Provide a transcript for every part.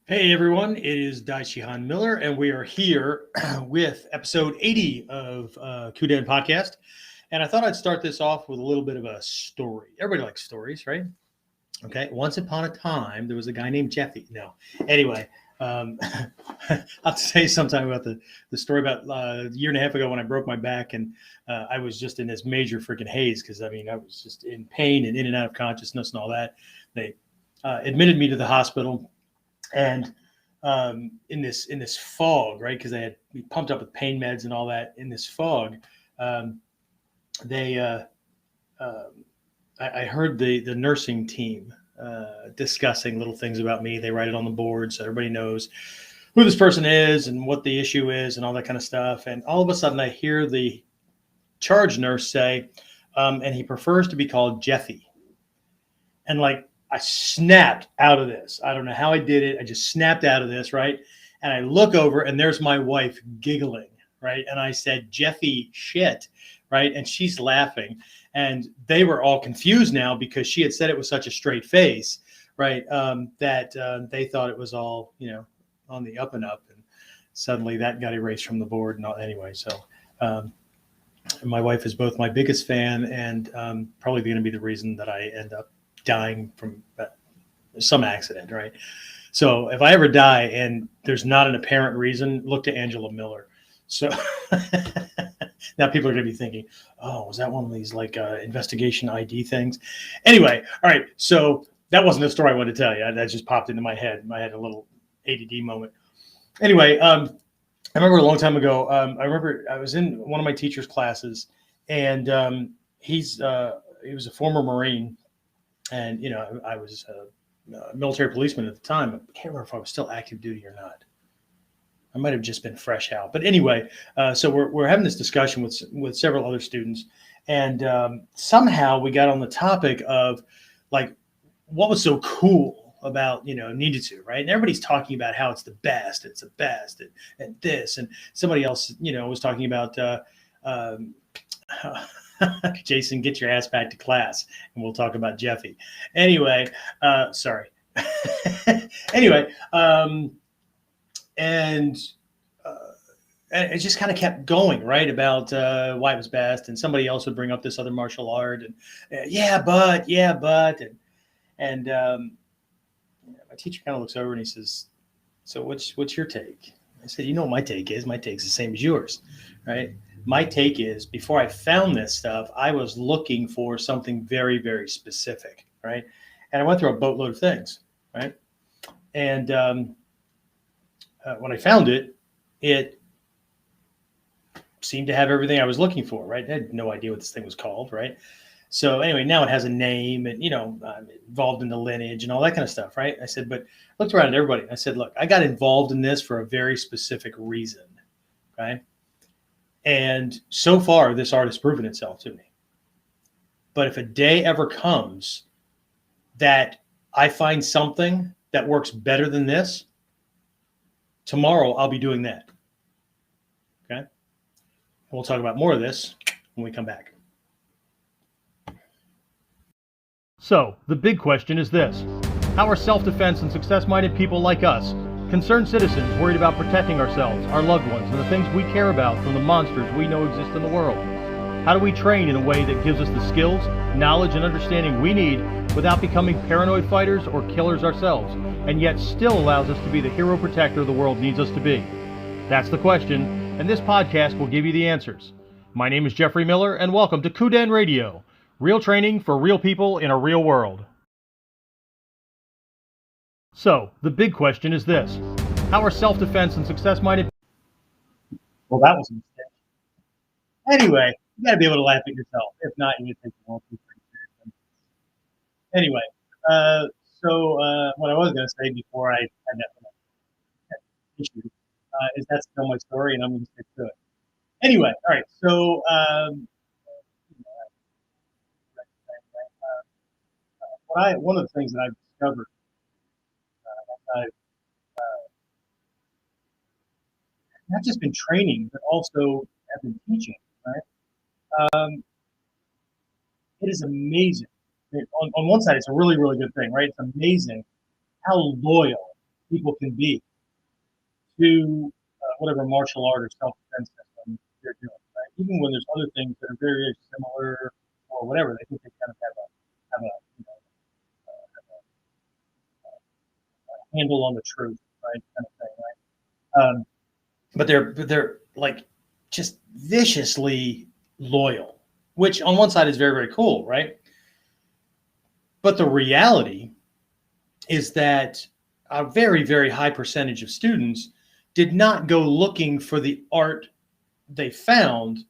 Hey everyone, it is Daichihan Miller, and we are here with episode 80 of KUDEN podcast. And I thought I'd start this off with a little bit of a story. Everybody likes stories, right? Okay. Once upon a time, there was a guy named Jeffy. No. Anyway, I'll say sometime about the story about a year and a half ago when I broke my back, and I was just in this major freaking haze because I was just in pain and in and out of consciousness and all that. They admitted me to the hospital, and in this fog, right? Because they had me pumped up with pain meds and all that. In this fog, um, they I heard the nursing team discussing little things about me. They write it on the board so everybody knows who this person is and what the issue is and all that kind of stuff. And all of a sudden, I hear the charge nurse say, and he prefers to be called Jeffy. And like, I snapped out of this. I don't know how I did it. I just snapped out of this, right? And I look over and there's my wife giggling, right? And I said, Jeffy, shit, right? And she's laughing. And they were all confused now because she had said it with such a straight face, right? That they thought it was all, on the up and up. And suddenly that got erased from the board. And all, anyway, so my wife is both my biggest fan and probably going to be the reason that I end up dying from some accident, right? So if I ever die and there's not an apparent reason, look to Angela Miller. So now people are going to be thinking, oh, was that one of these like investigation ID things? Anyway, all right. So that wasn't the story I wanted to tell you. That just popped into my head. I had a little ADD moment. Anyway, I remember a long time ago, I remember I was in one of my teacher's classes, and he was a former Marine. And, I was a military policeman at the time. I can't remember if I was still active duty or not. I might have just been fresh out. But anyway, so we're having this discussion with several other students. And somehow we got on the topic of, like, what was so cool about, Ninjutsu, right? And everybody's talking about how it's the best. It's the best. And this. And somebody else, was talking about Jason, get your ass back to class, and we'll talk about Jeffy. Anyway, sorry. Anyway, and it just kind of kept going, right, about why it was best, and somebody else would bring up this other martial art, and yeah, but, and my teacher kind of looks over and he says, "So what's your take?" I said, "You know what my take is? My take's the same as yours, right?" My take is, before I found this stuff, I was looking for something very, very specific, right? And I went through a boatload of things, right? And when I found it, it seemed to have everything I was looking for, right? I had no idea what this thing was called, right? So anyway, now it has a name, and, I'm involved in the lineage and all that kind of stuff, right? I said, but I looked around at everybody. And I said, look, I got involved in this for a very specific reason, okay? And so far, this art has proven itself to me. But if a day ever comes that I find something that works better than this, tomorrow I'll be doing that. Okay? And we'll talk about more of this when we come back. So, the big question is this: how are self-defense and success-minded people like us, concerned citizens worried about protecting ourselves, our loved ones, and the things we care about from the monsters we know exist in the world? How do we train in a way that gives us the skills, knowledge, and understanding we need without becoming paranoid fighters or killers ourselves, and yet still allows us to be the hero protector the world needs us to be? That's the question, and this podcast will give you the answers. My name is Jeffrey Miller, and welcome to KUDEN Radio, real training for real people in a real world. So, the big question is this: how are self-defense and success-minded... Well, that was a mistake. Anyway, you got to be able to laugh at yourself. If not, you would think you won't be pretty serious. Anyway, so what I was going to say before I had that issue is that's still my story, and I'm going to stick to it. Anyway, all right, so one of the things that I've discovered I've not just been training, but also have been teaching, right? It is amazing. On one side, it's a really, really good thing, right? It's amazing how loyal people can be to whatever martial art or self-defense system they're doing, right? Even when there's other things that are very similar or whatever, they think they kind of have a handle on the truth, right? Kind of thing, right? But they're like just viciously loyal, which on one side is very, very cool, right? But the reality is that a very, very high percentage of students did not go looking for the art they found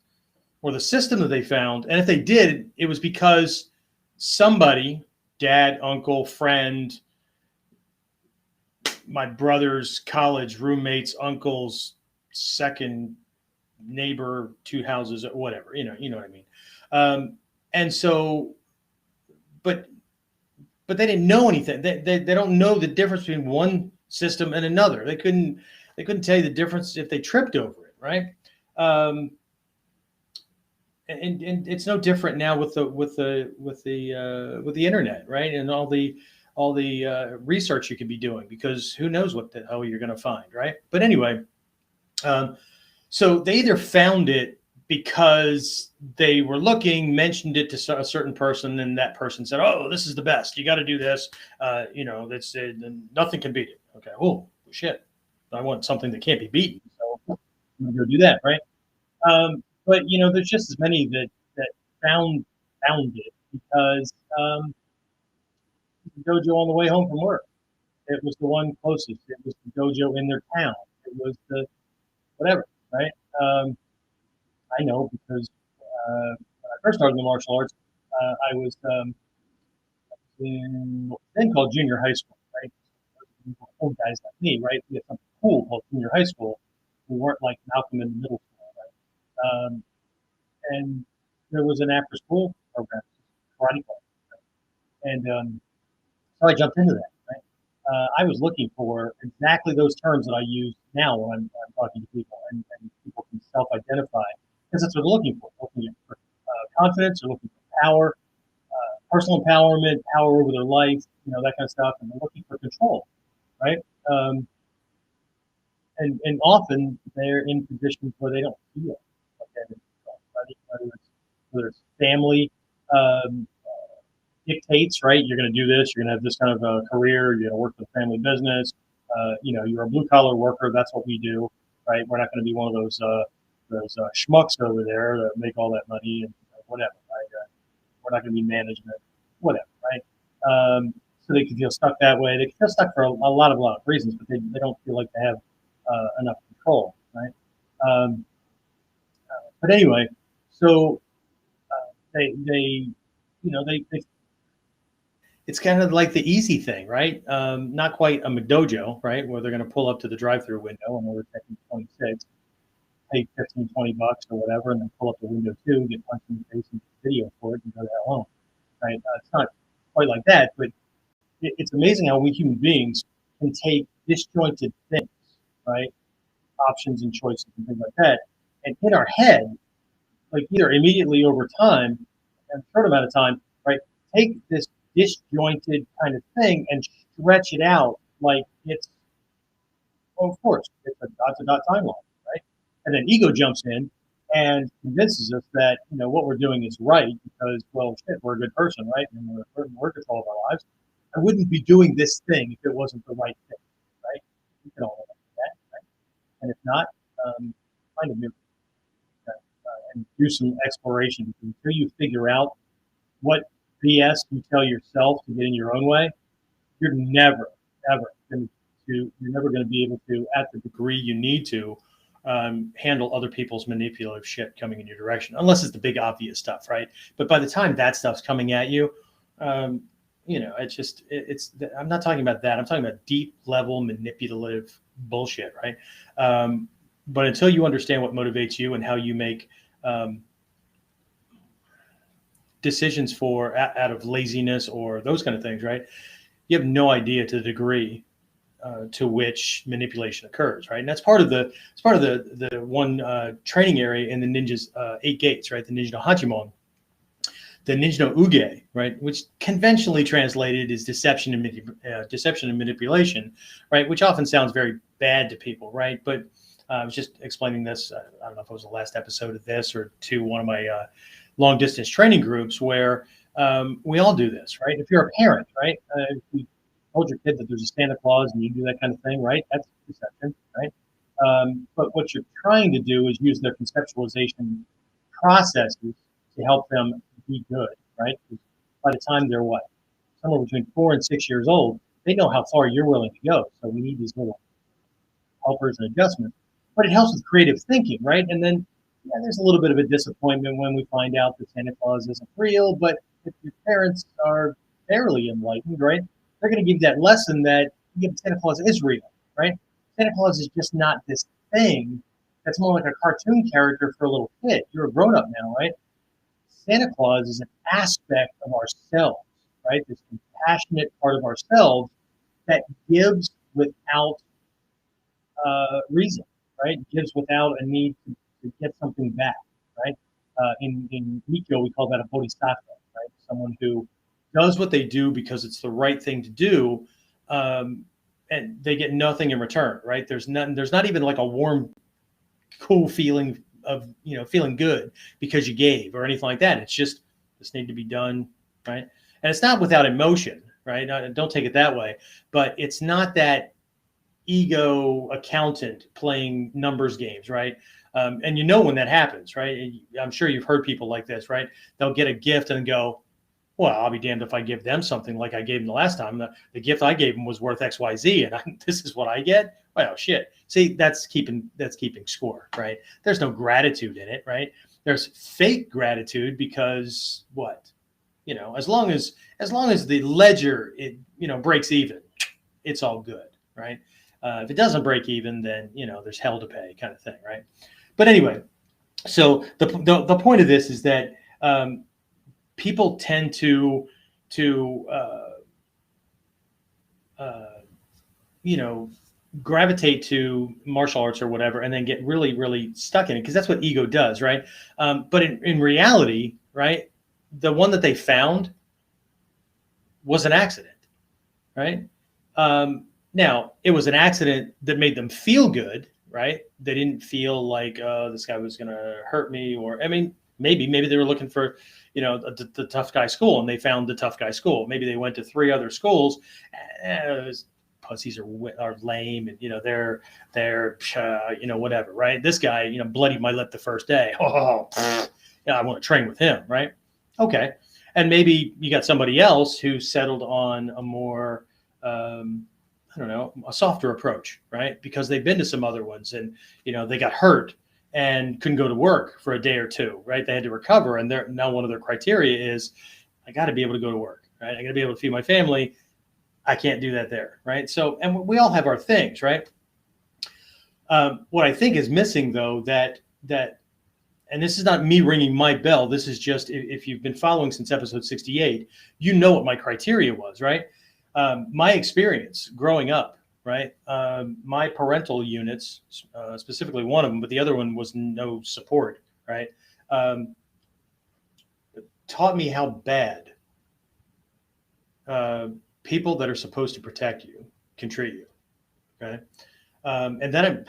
or the system that they found. And if they did, it was because somebody, dad, uncle, friend, my brother's college roommate's uncle's second neighbor, 2 houses, or whatever, you know what I mean? And so, but they didn't know anything. They don't know the difference between one system and another. They couldn't tell you the difference if they tripped over it, right? And it's no different now with the internet, right? And all the research you could be doing, because who knows what the hell you're going to find, right? But anyway, so they either found it because they were looking, mentioned it to a certain person, and that person said, "Oh, this is the best. You got to do this. That's nothing can beat it." Okay. Oh shit! I want something that can't be beaten, so I'm gonna go do that, right? But there's just as many that found it because the dojo on the way home from work. It was the one closest. It was the dojo in their town. It was the whatever, right? I know because when I first started the martial arts, I was in what was then called junior high school, right? Old guys like me, right? We had something cool called junior high school. We weren't like Malcolm in the middle school, right? And there was an after school program, karate club, right? And so I jumped into that, right? I was looking for exactly those terms that I use now when I'm talking to people, and people can self-identify because that's what they're looking for. They're looking for confidence, they're looking for power, personal empowerment, power over their life, that kind of stuff, and they're looking for control, right? And often they're in positions where they don't feel like they're in control, right? Whether it's family dictates, right? You're going to do this. You're going to have this kind of a career. You're going to work for the family business. You're a blue collar worker. That's what we do, right? We're not going to be one of those schmucks over there that make all that money and whatever, right? We're not going to be management, whatever, right? So they can feel stuck that way. They can feel stuck for a lot of reasons, but they don't feel like they have enough control, right? But anyway, so they it's kind of like the easy thing, right? Not quite a McDojo, right? Where they're going to pull up to the drive-through window and we're taking 26, pay 15, 20 bucks or whatever, and then pull up the window too, get punched in the face and video for it and go to hell home, right? It's not quite like that, but it's amazing how we human beings can take disjointed things, right? Options and choices and things like that, and in our head, like either immediately over time, and a short amount of time, right? Take this disjointed kind of thing and stretch it out like it's, well, of course, it's a dot-to-dot timeline, right? And then ego jumps in and convinces us that what we're doing is right because, well, shit, we're a good person, right? And we're in control of our lives. I wouldn't be doing this thing if it wasn't the right thing, right? You can all know that, right? And if not, find a new and do some exploration until you figure out what BS you tell yourself to get in your own way. You're never, ever going to. You're never going to be able to, at the degree you need to, handle other people's manipulative shit coming in your direction, unless it's the big obvious stuff, right? But by the time that stuff's coming at you, it's. I'm not talking about that. I'm talking about deep level manipulative bullshit, right? But until you understand what motivates you and how you make decisions out of laziness or those kind of things, right? You have no idea to the degree to which manipulation occurs, right? And that's part of the one training area in the ninjas 8 gates, right? The Ninja no Hachimon. the Ninja no Uge, right, which conventionally translated is deception and manipulation, right, which often sounds very bad to people, right? But I was just explaining this. I don't know if it was the last episode of this or to one of my long distance training groups where we all do this, right? If you're a parent, right, if you told your kid that there's a Santa Claus and you do that kind of thing, right? That's deception, right? But what you're trying to do is use their conceptualization processes to help them be good, right? By the time they're what, somewhere between 4 and 6 years old, they know how far you're willing to go. So we need these little helpers and adjustments. But it helps with creative thinking, right? And then there's a little bit of a disappointment when we find out that Santa Claus isn't real. But if your parents are fairly enlightened, right, they're going to give you that lesson that Santa Claus is real, right? Santa Claus is just not this thing that's more like a cartoon character for a little kid. You're a grown up now, right? Santa Claus is an aspect of ourselves, right? This compassionate part of ourselves that gives without reason, right? Gives without a need to get something back, right? In Nikyo, we call that a bodhisattva, right? Someone who does what they do because it's the right thing to do, and they get nothing in return, right? There's not even like a warm, cool feeling of feeling good because you gave or anything like that. It's just this need to be done, right? And it's not without emotion, right? Don't take it that way, but it's not that ego accountant playing numbers games, right? And when that happens, right? I'm sure you've heard people like this, right? They'll get a gift and go, well, I'll be damned if I give them something like I gave them the last time. The gift I gave them was worth X, Y, Z, and this is what I get. Well, shit. See, that's keeping score, right? There's no gratitude in it, right? There's fake gratitude because what? As long as the ledger breaks even, it's all good, right? If it doesn't break even, then there's hell to pay, kind of thing, right? But anyway, so the point of this is that people tend to gravitate to martial arts or whatever, and then get really, really stuck in it because that's what ego does, right? But in reality, right, the one that they found was an accident, right? Now, it was an accident that made them feel good, right? They didn't feel like this guy was going to hurt me, or maybe they were looking for the tough guy school and they found the tough guy school. Maybe they went to 3 other schools. Pussies are lame, and they're whatever, right? This guy bloodied my lip the first day. Oh, I want to train with him, right? Okay, and maybe you got somebody else who settled on a more a softer approach, right? Because they've been to some other ones and they got hurt and couldn't go to work for a day or two, right? They had to recover, and now one of their criteria is, I got to be able to go to work, right? I got to be able to feed my family. I can't do that there, right? So, and we all have our things, right? What I think is missing, though, that, and this is not me ringing my bell. This is just, if you've been following since episode 68, what my criteria was, right? My experience growing up, right? My parental units, specifically one of them, but the other one was no support, right? Taught me how bad people that are supposed to protect you can treat you, okay? And then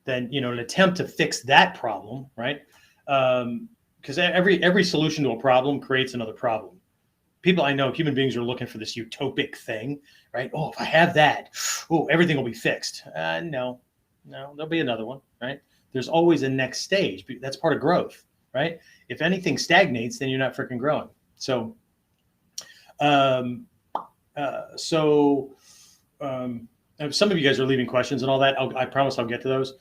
an attempt to fix that problem, right? Because every solution to a problem creates another problem. People, I know, human beings are looking for this utopic thing, right? Oh, if I have that, everything will be fixed. No, there'll be another one, right? There's always a next stage. That's part of growth, right? If anything stagnates, then you're not freaking growing. So, some of you guys are leaving questions and all that. I promise I'll get to those.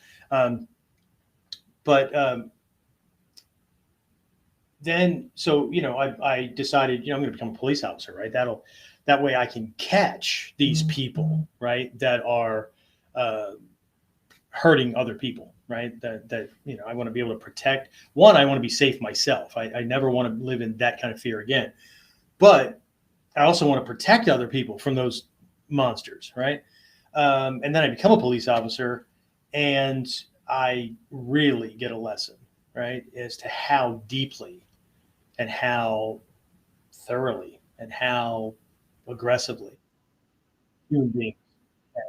Then, I decided, I'm going to become a police officer, right? That way I can catch these people, right, that are hurting other people, right? That I want to be able to protect. One, I want to be safe myself. I never want to live in that kind of fear again. But I also want to protect other people from those monsters, right? And then I become a police officer, and I really get a lesson, right, as to how deeply and how thoroughly and how aggressively human beings can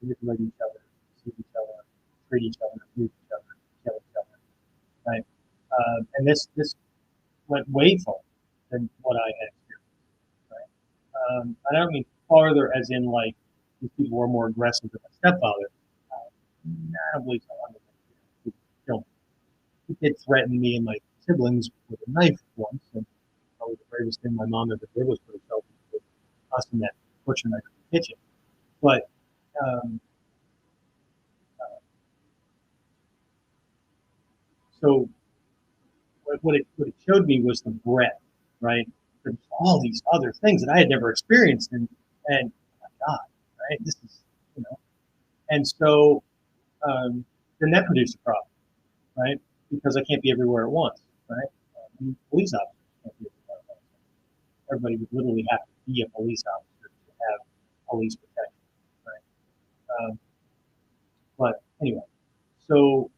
manipulate each other, deceive each other, treat each other, abuse each other, kill each other, right? And this went way farther than what I had experienced, right? I don't mean farther as in like these people were more aggressive than my stepfather. I don't believe so. I mean, you know, he did threaten me and my siblings with a knife once, and probably the bravest thing my mom ever did was put herself with us in that butcher knife in the kitchen. But um, so what it showed me was the breadth, right? There's all these other things that I had never experienced, and oh my God, right? This is you know, and so then that produced a problem, right? Because I can't be everywhere at once, right? Police officers can't be everywhere at once. Everybody would literally have to be a police officer to have police protection, right? But anyway, so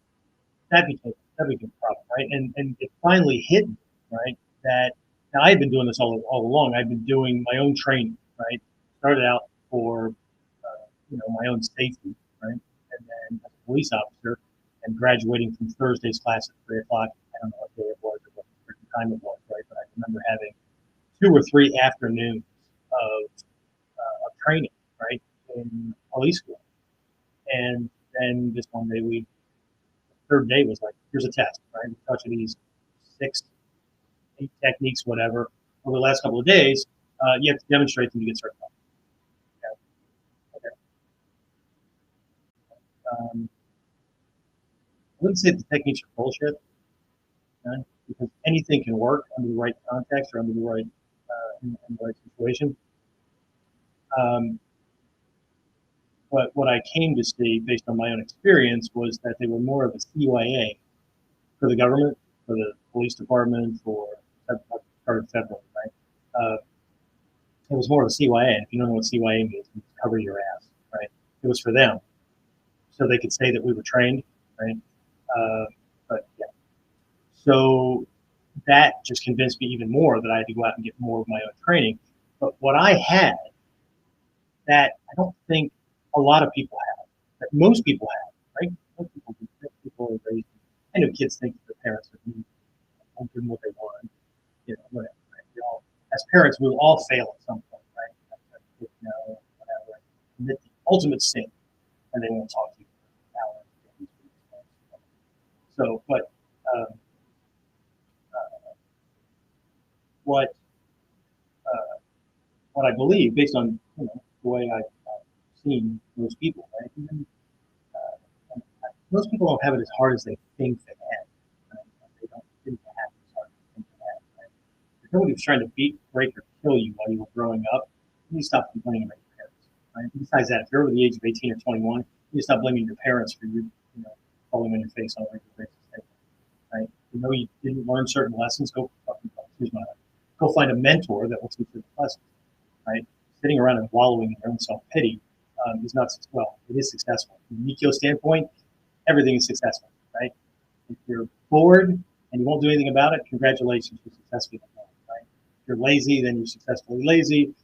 that became a problem, right? And it finally hit me, right? That now I had been doing this all along. I've been doing my own training, right? Started out for my own safety, right? And then as a police officer, and graduating from Thursday's class at 3 o'clock. I don't know what day it was or what time it was, right? But I remember having 2 or 3 afternoons of training, right, in police school. And then this one day, third day was like, here's a test, right? We taught you these 6, 8 techniques, whatever, over the last couple of days. You have to demonstrate them to get certified. Okay. Um, I wouldn't say the techniques are bullshit, okay? Because anything can work under the right context or under the right in the right situation. Um, but what I came to see, based on my own experience, was that they were more of a CYA for the government, for the police department, for federal, right? It was more of a CYA. If you don't know what CYA means, it's cover your ass, right? It was for them, so they could say that we were trained, right? Uh, but yeah, so that just convinced me even more that I had to go out and get more of my own training. But what I had that I don't think a lot of people have, that most people have, right? Most people are raised. I know kids think their parents are doing what they want, whatever. Right? As parents, we will all fail at some point, right? Whatever. Commit the ultimate sin, and they won't talk to you for an hour. So, but um, uh, what uh, what I believe, based on the way I've seen most people, right? Even, most people don't have it as hard as they think they have. Right? They don't think they have it as hard as they think they have. Right? If somebody was trying to beat, break, or kill you while you were growing up, you stop complaining about your parents. Right? Besides that, if you're over the age of 18 or 21, you stop blaming your parents for falling on your face on a regular basis. Right? You didn't learn certain lessons, go go find a mentor that will teach you the lessons. Right? Sitting around and wallowing in your own self pity is not well. It is successful from a Mikio standpoint. Everything is successful, right? If you're bored and you won't do anything about it, congratulations, you're successful, right? If you're lazy, then you're successfully lazy.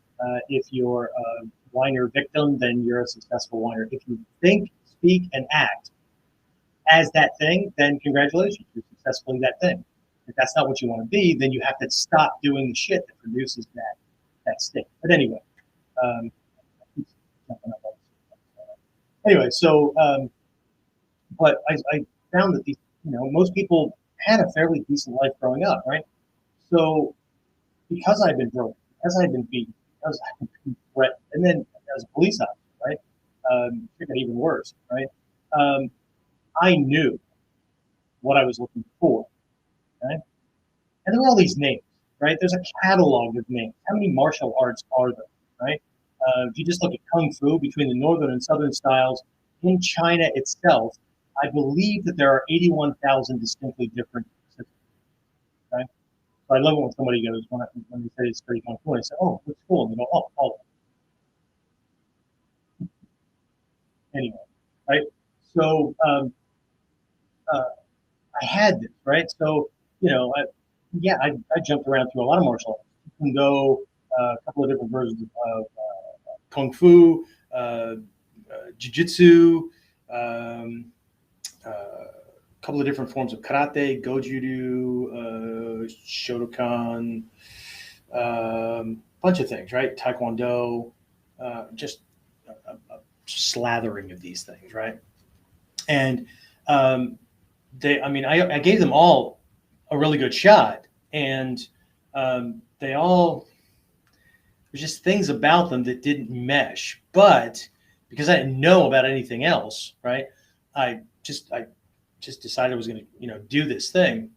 If you're a whiner victim, then you're a successful whiner. If you think, speak, and act as that thing, then congratulations, you're successfully that thing. If that's not what you want to be, then you have to stop doing the shit that produces that state. But anyway, um, anyway, so but I found that most people had a fairly decent life growing up, right? So because I've been broken, because I've been beaten, because I've been threatened, and then as a police officer, right? It got even worse, right? Um, I knew what I was looking for, right? And there were all these names, right? There's a catalog of names. How many martial arts are there, right? If you just look at Kung Fu between the northern and southern styles, in China itself, I believe that there are 81,000 distinctly different systems, right? So I love it when somebody goes, when they say it's study Kung Fu, I say, oh, what's cool? And they go, oh, all of them. Anyway, right? So uh, I had this, right? So, you know, yeah, I jumped around through a lot of martial arts. You can go a couple of different versions of kung fu, jiu-jitsu, um, a couple of different forms of karate, goju-do, shotokan, bunch of things, right? Taekwondo, just a slathering of these things, right? And um, I mean, I gave them all a really good shot, and they all, there's just things about them that didn't mesh. But because I didn't know about anything else, right? I just decided I was going to, do this thing,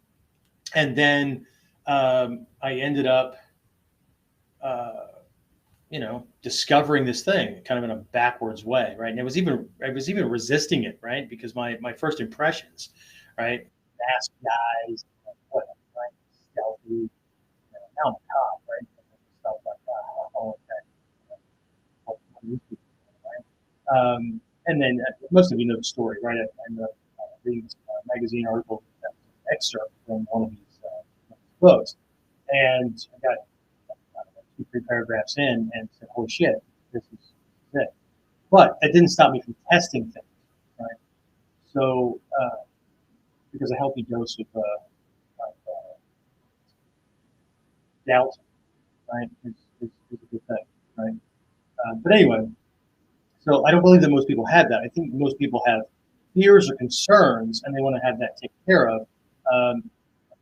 and then I ended up, uh, discovering this thing kind of in a backwards way, right? And I was even resisting it, right? Because my first impressions, right? Mask guys, whatever, right? Stealthy, now I'm a cop, right? Stuff like that. All of that, right? And then most of you know the story, right? I read magazine articles, excerpt from one of these books, and I got two, three paragraphs in and said, "Holy shit, this is it." But that didn't stop me from testing things, right? So, because a healthy dose of doubt, right, is a good thing, right? But anyway, so I don't believe that most people have that. I think most people have fears or concerns, and they want to have that taken care of. Um,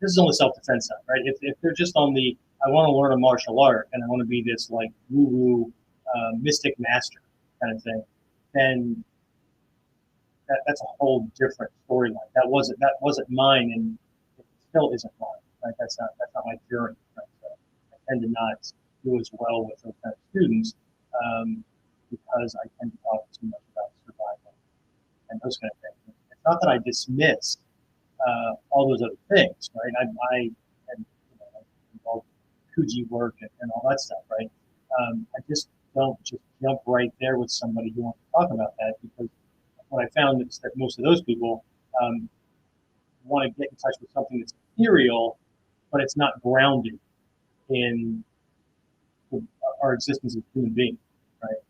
this is on the self-defense side, right? If they're just on the, I want to learn a martial art and I want to be this like woo-woo mystic master kind of thing, then that's a whole different storyline. That wasn't mine, and it still isn't mine. Right? That's not my journey. Right? So I tend to not do as well with those kind of students because I tend to talk too much about survival and those kind of things. It's not that I dismiss all those other things, right? I and involved Kuji work and all that stuff, right? I just don't just jump right there with somebody who wants to talk about that, because what I found is that most of those people um, want to get in touch with something that's ethereal, but it's not grounded in our existence as human beings, right?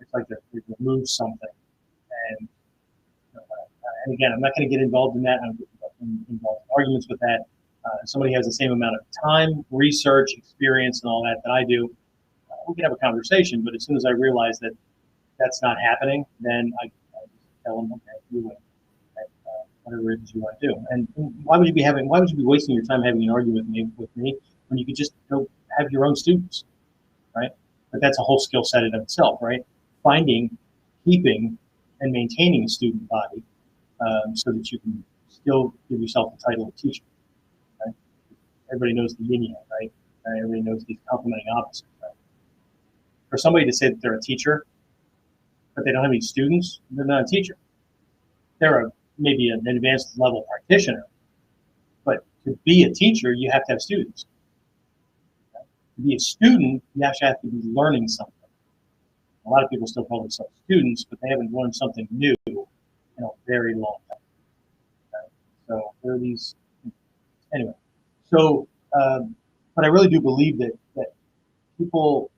It's like they remove something, and and again, I'm not going to get involved in that. I'm involved in arguments with that. If somebody has the same amount of time, research, experience, and all that I do, we can have a conversation. But as soon as I realize that that's not happening, then I just tell them, okay, you win. Whatever it is you want to do. And why would you be wasting your time having an argument with me when you could just go have your own students, right? But that's a whole skill set in itself, right? Finding, keeping, and maintaining a student body so that you can still give yourself the title of teacher, right? Everybody knows the yin yang, right? Everybody knows these complementing opposites, right? For somebody to say that they're a teacher, but they don't have any students, they're not a teacher. They're maybe an advanced level practitioner, but to be a teacher, you have to have students. To be a student, you actually have to be learning something. A lot of people still call themselves students, but they haven't learned something new in a very long time. Okay? So there are these, anyway. So, but I really do believe that people,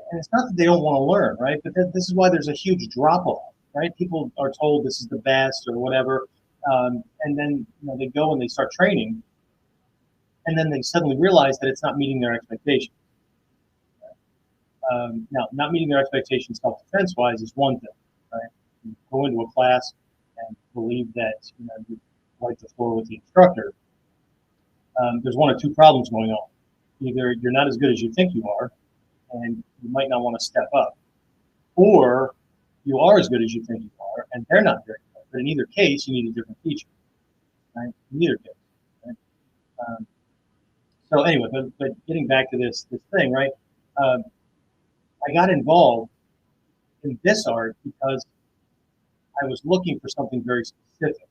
and it's not that they don't want to learn, right? But this is why there's a huge drop off, right? People are told this is the best or whatever, and then they go and they start training, and then they suddenly realize that it's not meeting their expectations. Now, not meeting their expectations self-defense wise is one thing, right? You go into a class and believe that you wipe the floor with the instructor. There's one or two problems going on. Either you're not as good as you think you are, and you might not want to step up, or you are as good as you think you are, and they're not very good. But in either case, you need a different teacher, right? In either case. Right? So anyway, but getting back to this thing, right? I got involved in this art because I was looking for something very specific.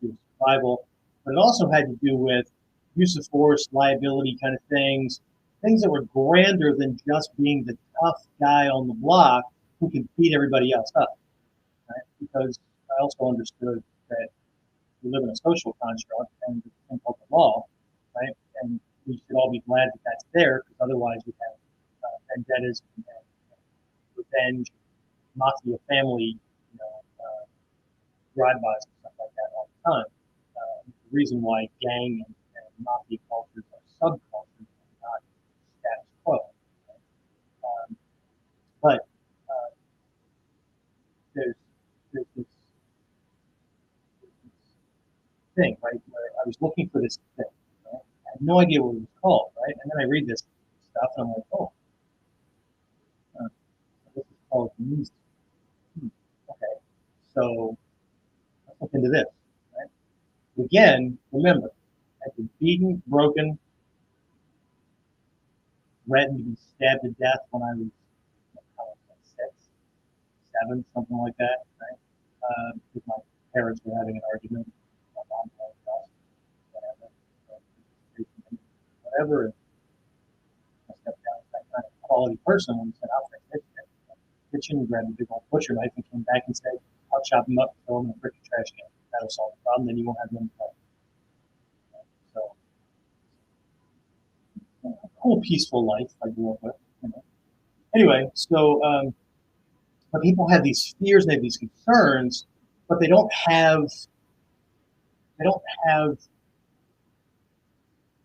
It was survival, but it also had to do with use of force, liability kind of things that were grander than just being the tough guy on the block who can beat everybody else up. Right? Because I also understood that we live in a social construct and it's a thing called the law, right? And we should all be glad that that's there, because otherwise we have vendettas and revenge, mafia family, drive-bys and stuff like that all the time. The reason why gang and mafia cultures are subcultures and not status quo. Um, but there's this thing, right, where I was looking for this thing. Right? I had no idea what it was called, right? And then I read this stuff and I'm like, oh, this is called Ninjutsu. Okay, so let's look into this. Right? Again, remember, I've been beaten, broken, threatened to be stabbed to death when I was like 6, 7, something like that, right? Because my parents were having an argument. My mom told us, whatever. And I stepped down as that kind of quality person and said, I'll fix it. Kitchen, grabbed a big old butcher knife and came back and said, I'll chop him up and throw him in a freaking trash can. That'll solve the problem, then you won't have any problem. So, a cool, peaceful life I grew up with. Anyway, so but people have these fears and they have these concerns, but they don't have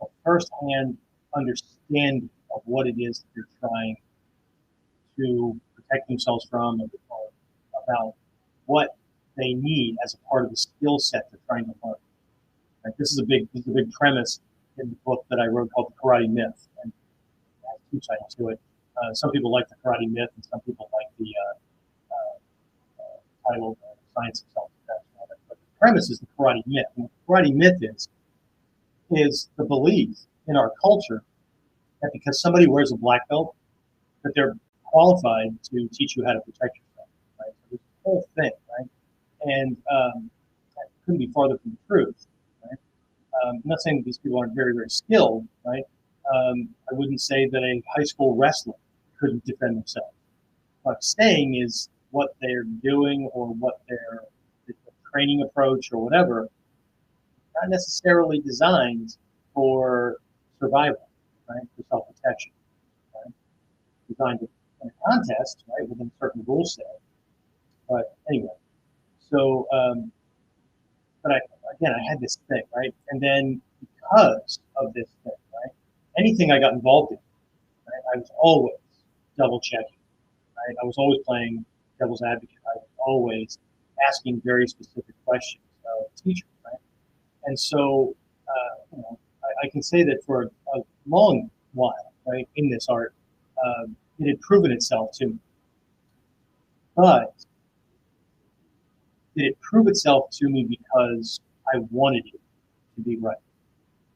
a firsthand understanding of what it is that they're trying to protect themselves from, or about what they need as a part of the skill set they're trying to learn. Right? This is a big premise in the book that I wrote called The Karate Myth, and it has 2 sides to it. Some people like The Karate Myth, and some people like the title Science of Self-Defense. But the premise is the Karate Myth. And what the Karate Myth is the belief in our culture that because somebody wears a black belt, that they're qualified to teach you how to protect yourself. Right? So this whole thing, right? And that couldn't be farther from the truth. Right? I'm not saying that these people aren't very, very skilled, right? I wouldn't say that a high school wrestler couldn't defend themselves. What I'm saying is what they're doing or what their training approach or whatever, not necessarily designed for survival, right? For self-protection, right? Designed in a contest, right, within a certain rule set. But anyway, so, but I had this thing, right? And then because of this thing, right, anything I got involved in, right, I was always double checking, right? I was always playing devil's advocate. I was always asking very specific questions of teachers, right? And so, I can say that for a long while, right, in this art, it had proven itself to me. But did it prove itself to me because I wanted it to be right?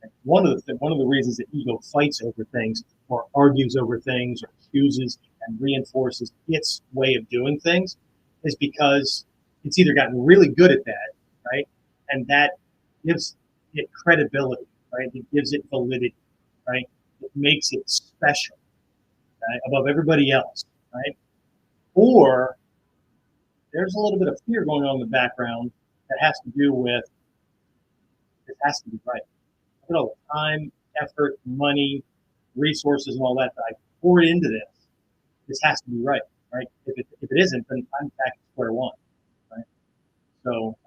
And one of the reasons that ego fights over things, or argues over things, or accuses and reinforces its way of doing things, is because it's either gotten really good at that, right, and that gives it credibility, right? It gives it validity, right? It makes it special, right, above everybody else, right? Or there's a little bit of fear going on in the background that has to do with it has to be right. Look at all the time, effort, money, resources, and all that I poured into this. This has to be right, right? If it isn't, then I'm back to square one, right? So,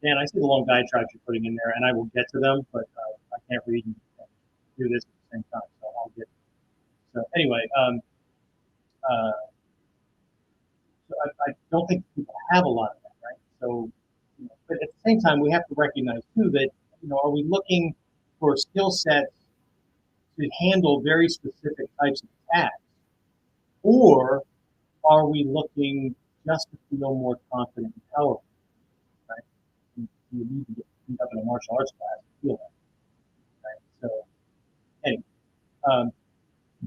Dan, I see the long diatribes you're putting in there, and I will get to them, but I can't read and do this at the same time, so I'll get. So anyway, so I don't think people have a lot of that, right? So, but at the same time, we have to recognize too that are we looking for skill sets to handle very specific types of attacks, or are we looking just to feel more confident and powerful? Right? You need to get beat up in a martial arts class to feel that. Right? So, anyway,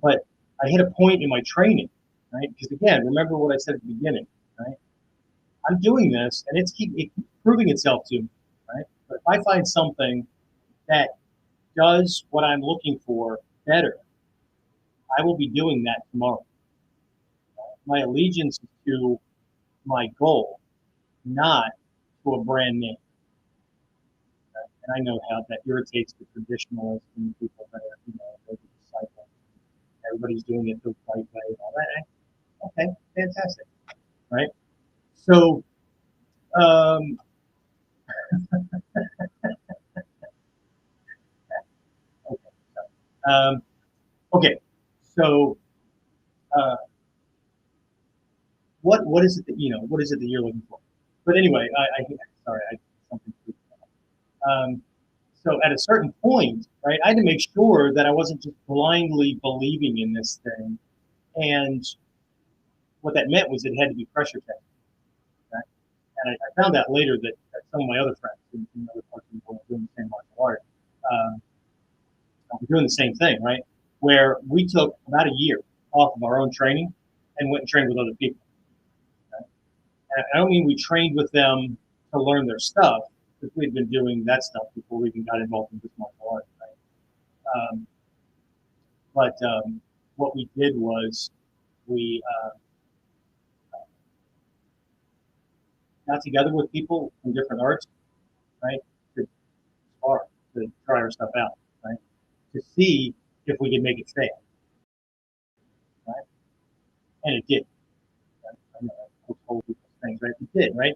but I hit a point in my training, right? Because again, remember what I said at the beginning, right? I'm doing this, and it keeps proving itself to me, right? But if I find something that does what I'm looking for better, I will be doing that tomorrow. My allegiance is to my goal, not to a brand name. And I know how that irritates the traditionalists and the people that are, they're the disciples. Everybody's doing it the right way and all that. Okay, fantastic, right? So, um, okay, um, okay. So, uh, what is it that what is it that you're looking for? But anyway, I sorry, I something. So at a certain point, right, I had to make sure that I wasn't just blindly believing in this thing, and what that meant was it had to be pressure tested. Right? And I found out later that some of my other friends in other parts of the world were doing the same martial art. Um, we're doing the same thing, right? Where we took about a year off of our own training and went and trained with other people. Right? And I don't mean we trained with them to learn their stuff, because we'd been doing that stuff before we even got involved in this martial art. Right? But what we did was we got together with people from different arts, right, to spar, to try our stuff out, right, to see if we could make it fail, right, and it did. Right? I know I told people things, right? It did, right?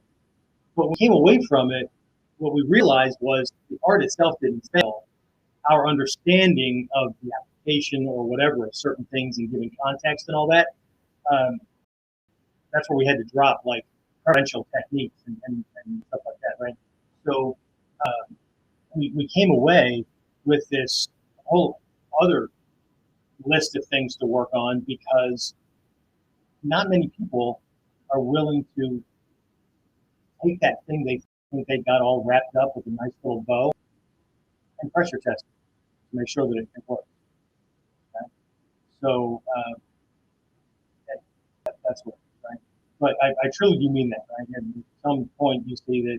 But when we came away from it, what we realized was the art itself didn't fail. Our understanding of the application or whatever of certain things and giving context and all that, um, that's where we had to drop like preferential techniques and stuff like that, right? So we came away with this whole other list of things to work on, because not many people are willing to take that thing they think they got all wrapped up with a nice little bow and pressure test it to make sure that it can work. Right? So that's what, right? But I truly do mean that, right? And at some point you see that,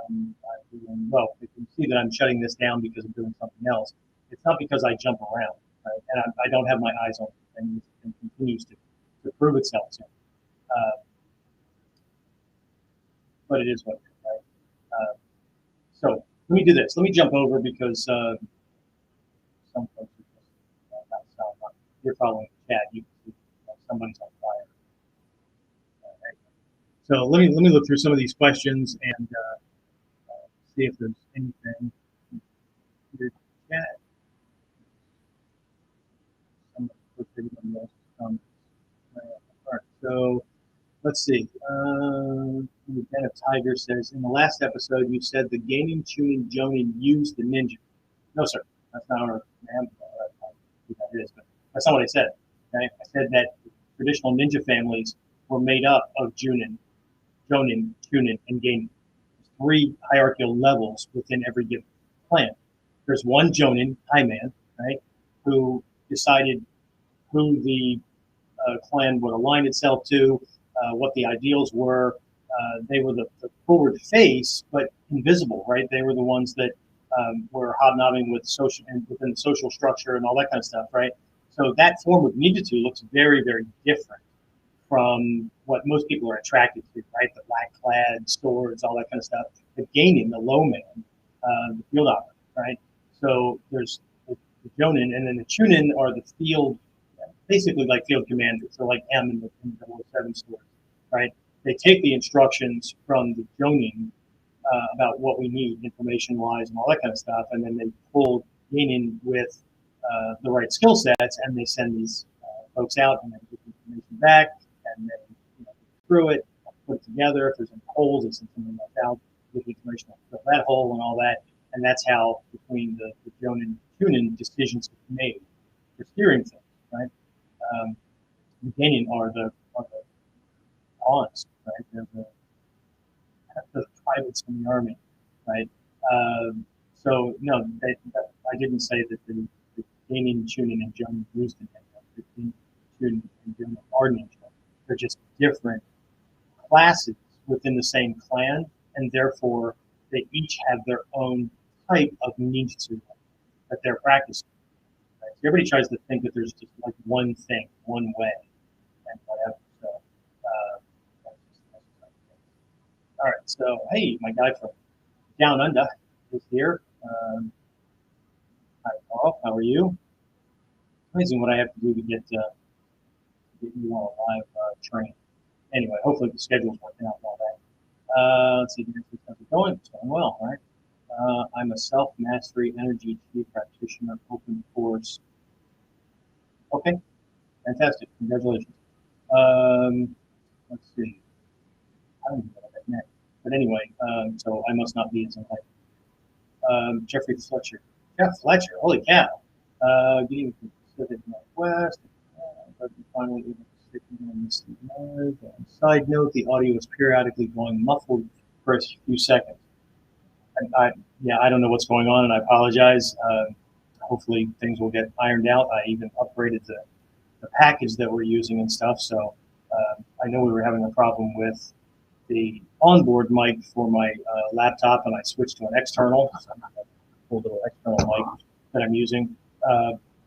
I'm doing, well, if you see that I'm shutting this down because I'm doing something else, it's not because I jump around, right? And I don't have my eyes on it, and it continues to prove itself to me. But it is what it is, right? So let me do this. Let me jump over, because some folks are just not sound. You're following the chat. You can see somebody's on fire. So let me look through some of these questions and see if there's anything in your chat. Somebody put anybody else's comments. All right, so let's see. Den of Tiger says, in the last episode, you said the gaming tuning Jonin used the ninja. No, sir. That's not our man. That is, but that's not what I said. Okay? I said that traditional ninja families were made up of Jonin, Chunin, and Genin. Three hierarchical levels within every given clan. There's one Jonin, High Man, right, who decided who the clan would align itself to, what the ideals were. They were the forward face, but invisible, right? They were the ones that were hobnobbing with social and within the social structure and all that kind of stuff, right? So that form of ninjutsu looks very, very different from what most people are attracted to, right? The black-clad swords, all that kind of stuff. The Genin, the low man, the field operator, right? So there's the Jonin, and then the Chunin are the field, basically like field commanders, so like M in the 007 story, right? They take the instructions from the Jonin about what we need, information-wise, and all that kind of stuff, and then they pull Genin with the right skill sets, and they send these folks out, and then get the information back, and then through it, put it together. If there's any holes, they send something left out, get the information, fill that hole and all that, and that's how between the Jonin and Chunin decisions get made for steering things, right? The Genin are the pawns, right? They're the privates in the army, right? So no, I didn't say that the Genin, Chunin, and Jonin used the ninja. The Genin, Chunin, and Jonin are ninja. They're just different classes within the same clan, and therefore they each have their own type of ninjutsu that they're practicing. Right? So everybody tries to think that there's just like one thing, one way, and whatever. So, all right. So, hey, my guy from Down Under is here. Um, Hi, Paul. How are you? Amazing what I have to do to get you on a live train. Anyway, hopefully the schedule's working out and all that. Let's see, how's it going? It's going well, right? I'm a self-mastery energy chief practitioner, open course. Okay, fantastic. Congratulations. Um, let's see. I don't even know what that meant. But anyway, so I must not be as enlightened. Jeffrey Fletcher. Jeff Fletcher, holy cow. Getting from Pacific Northwest. But finally able to stick in this mode. Side note, the audio is periodically going muffled for a few seconds. Yeah, I don't know what's going on, and I apologize. Hopefully things will get ironed out. I even upgraded the package that we're using and stuff. So I know we were having a problem with the onboard mic for my laptop, and I switched to an external, a little external mic that I'm using.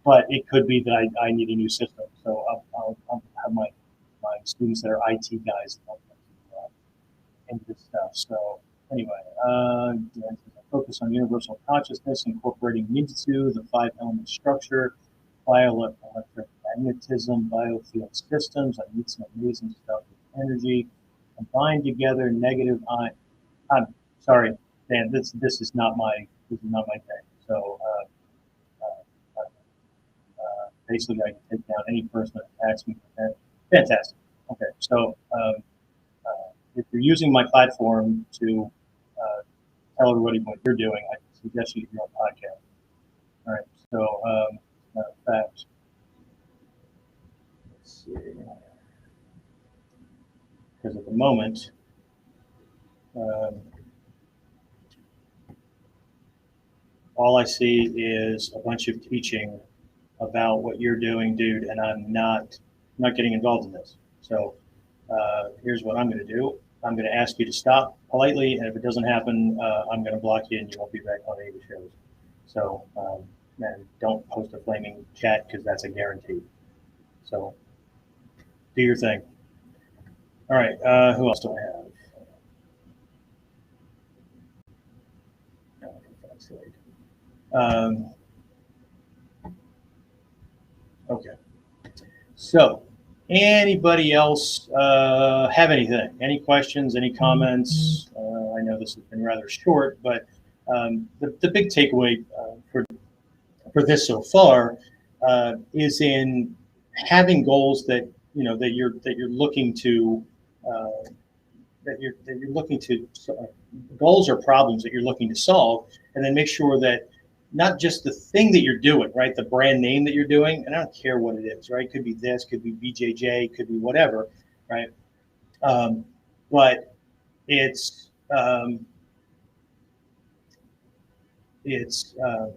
But it could be that I need a new system. So I'll have my students that are IT guys into this stuff. So anyway, focus on universal consciousness, incorporating Ninjutsu, the 5-element structure, bioelectric magnetism, biofield systems. I need some amazing stuff with energy combined together. Negative ion. I'm sorry, Dan. This is not my thing. So basically, I can take down any person that attacks me. Fantastic. Okay, so if you're using my platform to tell everybody what you're doing, I suggest you do your own podcast. All right. So, matter of fact, let's see. Because at the moment, all I see is a bunch of teaching about what you're doing, dude, and I'm not getting involved in this. So here's what I'm going to do. I'm going to ask you to stop politely, and if it doesn't happen, I'm going to block you, and you won't be back on any of the shows. So, and don't post a flaming chat because that's a guarantee. So, do your thing. All right. Who else do I have? Okay. So, anybody else have anything? Any questions? Any comments? I know this has been rather short, but the big takeaway for this so far is in having goals that you're looking to that you're looking to goals or problems that you're looking to solve, and then make sure that not just the thing that you're doing, right? The brand name that you're doing, and I don't care what it is, right? Could be this, could be BJJ, could be whatever, right? But it's it's uh,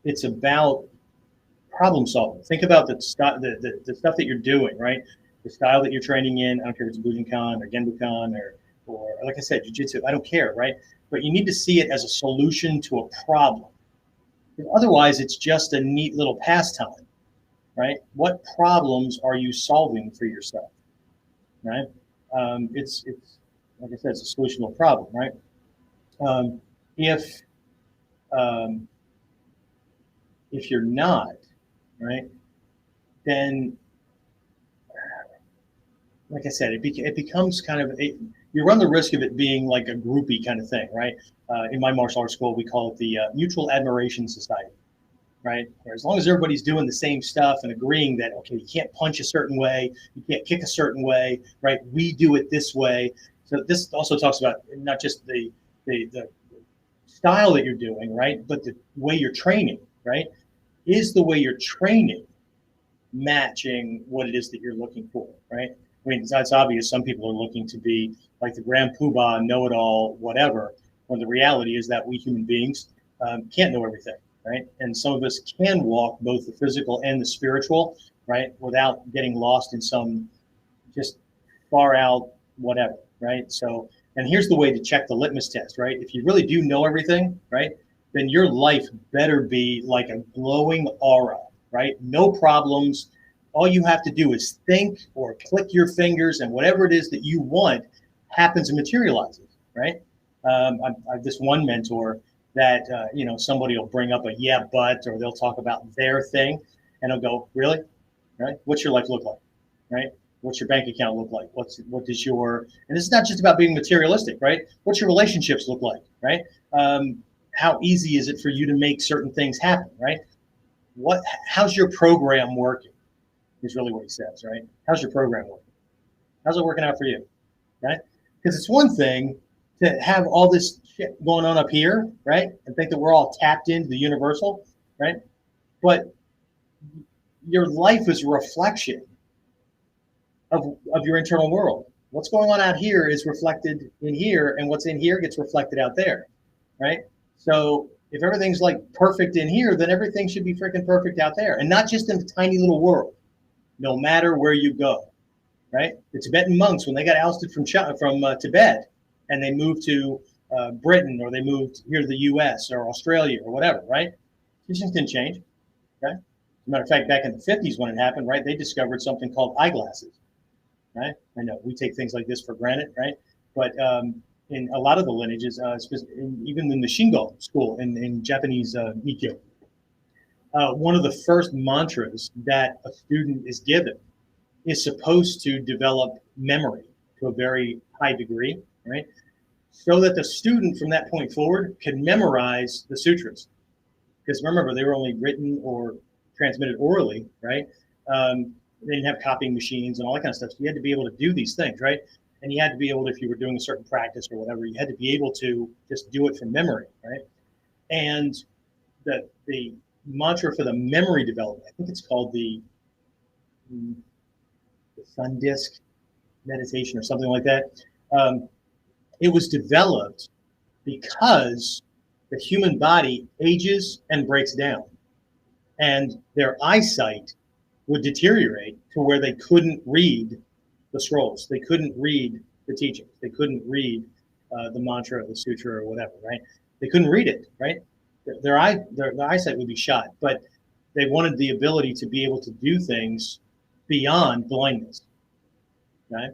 it's about problem solving. Think about the stuff that you're doing, right? The style that you're training in. I don't care if it's Bujinkan or Genbukan or like I said, Jiu-Jitsu. I don't care, right? But you need to see it as a solution to a problem. Otherwise, it's just a neat little pastime, right? What problems are you solving for yourself, right? It's like I said, it's a solution to a problem, right? If um, if you're not, right, then like I said, it becomes kind of you run the risk of it being like a groupie kind of thing, right? In my martial arts school, we call it the Mutual Admiration Society, right? Where as long as everybody's doing the same stuff and agreeing that okay, you can't punch a certain way, you can't kick a certain way, right? We do it this way. So this also talks about not just the style that you're doing, right, but the way you're training, right? Is the way you're training matching what it is that you're looking for, right? I mean, that's obvious. Some people are looking to be like the grand poobah, know-it-all, whatever, when the reality is that we human beings can't know everything, right? And some of us can walk both the physical and the spiritual, right, without getting lost in some just far out whatever, right? So, and here's the way to check the litmus test, right? If you really do know everything, right, then your life better be like a glowing aura, right? No problems, All you have to do is think or click your fingers, and whatever it is that you want happens and materializes, right? I have this one mentor that, somebody will bring up a yeah, but, or they'll talk about their thing, and I'll go, really? Right? What's your life look like? Right? What's your bank account look like? What does your, and it's not just about being materialistic, right? What's your relationships look like, right? How easy is it for you to make certain things happen, right? How's your program working? Is really what he says, right? How's your program working? How's it working out for you, right? Because it's one thing to have all this shit going on up here, right? And think that we're all tapped into the universal, right? But your life is a reflection of your internal world. What's going on out here is reflected in here, and what's in here gets reflected out there, right? So if everything's like perfect in here, then everything should be freaking perfect out there, and not just in a tiny little world. No matter where you go, right? The Tibetan monks, when they got ousted from Tibet, and they moved to Britain, or they moved here to the U.S. or Australia or whatever, right? Teachings didn't change, right? As a matter of fact, back in the 50s when it happened, right, they discovered something called eyeglasses, right? I know we take things like this for granted, right? But in a lot of the lineages, even in the Shingo school in Japanese Nikkyo, one of the first mantras that a student is given is supposed to develop memory to a very high degree, right? So that the student from that point forward can memorize the sutras. Because remember, they were only written or transmitted orally, right? They didn't have copying machines and all that kind of stuff. So you had to be able to do these things, right? And you had to be able to, if you were doing a certain practice or whatever, you had to be able to just do it from memory, right? And the mantra for the memory development, I think it's called the sun disk meditation or something like that. It was developed because the human body ages and breaks down, and their eyesight would deteriorate to where they couldn't read the scrolls. They couldn't read the teachings. They couldn't read the mantra, the sutra, or whatever, right? They couldn't read it, right? Their eyesight would be shot, but they wanted the ability to be able to do things beyond blindness, right?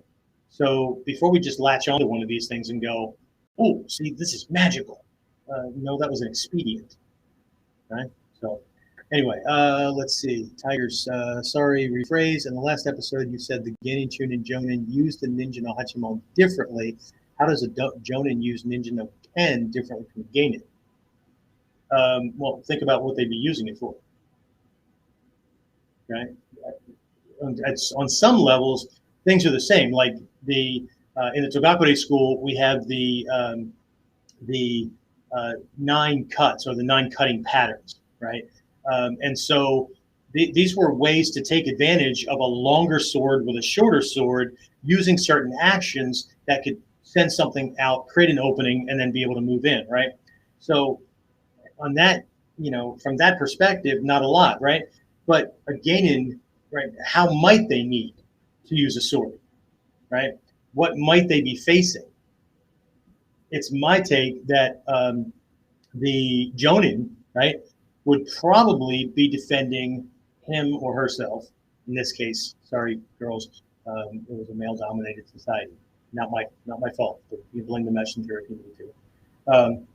So before we just latch onto one of these things and go, oh, see, this is magical. No, that was an expedient, right? So anyway, let's see. Tigers, sorry, rephrase. In the last episode, you said the Genin, Chunin, Jonin used the Ninja no Hachimon differently. How does a Jonin use Ninja no Ken differently from Genin? Well, think about what they'd be using it for, right? On some levels, things are the same. Like in the Togakure school, we have the 9 cuts, or the 9 cutting patterns, right? And so these were ways to take advantage of a longer sword with a shorter sword, using certain actions that could send something out, create an opening, and then be able to move in, right? So on that, from that perspective, not a lot, right? But again, right, how might they need to use a sword, right? What might they be facing? It's my take that the Jonin, right, would probably be defending him or herself. In this case, sorry, girls, it was a male-dominated society. Not my fault. But you blame the messenger if you need to.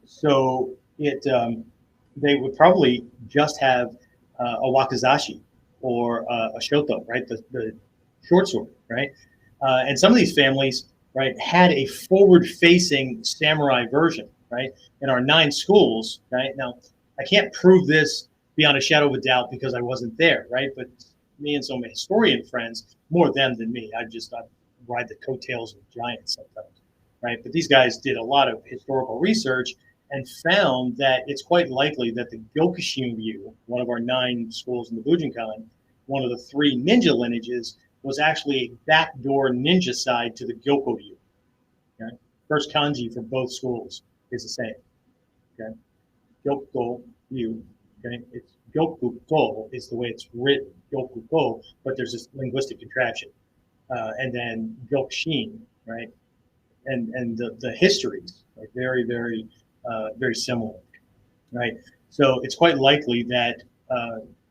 So they would probably just have a wakizashi or a shoto, right, the short sword, right? And some of these families, right, had a forward-facing samurai version, right? In our 9 schools, right? Now, I can't prove this beyond a shadow of a doubt because I wasn't there, right? But me and some of my historian friends, more them than me, I ride the coattails of giants sometimes, right? But these guys did a lot of historical research and found that it's quite likely that the Gyokushin-ryu, one of our 9 schools in the Bujinkan, one of the 3 ninja lineages, was actually a backdoor ninja side to the Gyokoryu. Okay? First kanji for both schools is the same. Okay, Gyokoryu. Okay, it's Gyokuko is the way it's written, Gyokuko, but there's this linguistic contraction, and then Gyokushin, right? And the histories are very, very, very similar, right? So it's quite likely that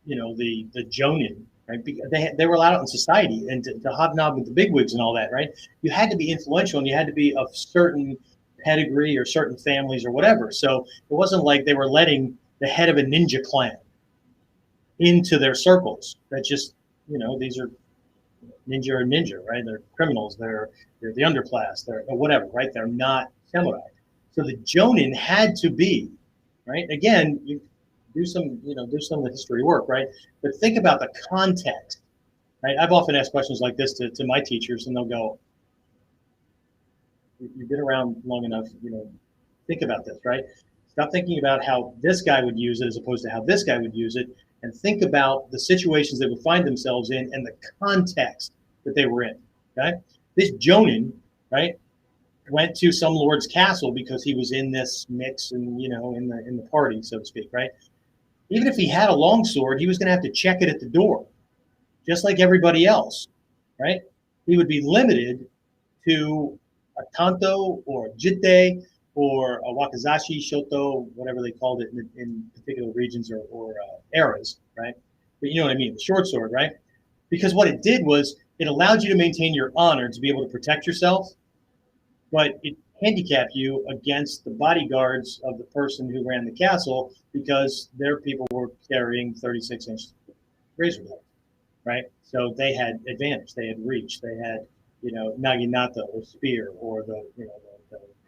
the Jonin, right? Because they were allowed out in society and to hobnob with the bigwigs and all that, right? You had to be influential and you had to be of certain pedigree or certain families or whatever. So it wasn't like they were letting the head of a ninja clan into their circles. That just, these are ninja, right? They're criminals. They're the underclass. They're whatever, right? They're not samurai. So the jonin had to be, right? Again, you do some of the history work, right? But think about the context, right? I've often asked questions like this to my teachers, and they'll go, "You've been around long enough, think about this, right? Stop thinking about how this guy would use it as opposed to how this guy would use it, and think about the situations they would find themselves in and the context that they were in." Okay, this jonin, right, went to some lord's castle because he was in this mix and in the party, so to speak, right? Even if he had a longsword, he was going to have to check it at the door, just like everybody else, right? He would be limited to a tanto or a jite or a wakizashi, shoto, whatever they called it in particular regions or eras, right? But you know what I mean, the short sword, right? Because what it did was it allowed you to maintain your honor to be able to protect yourself, but it handicapped you against the bodyguards of the person who ran the castle because their people were carrying 36-inch razor blades, right? So they had advantage, they had reach, they had, naginata or spear or the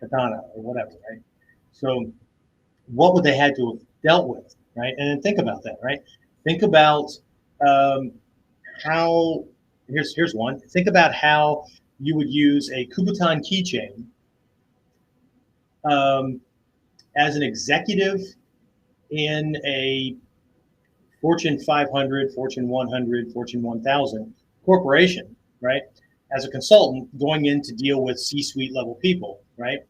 katana or whatever, right? So what would they had to have dealt with, right? And then think about that, right? Think about how, here's one. Think about how you would use a Kubutan keychain as an executive in a Fortune 500, Fortune 100, Fortune 1000 corporation, right? As a consultant going in to deal with C-suite level people, right?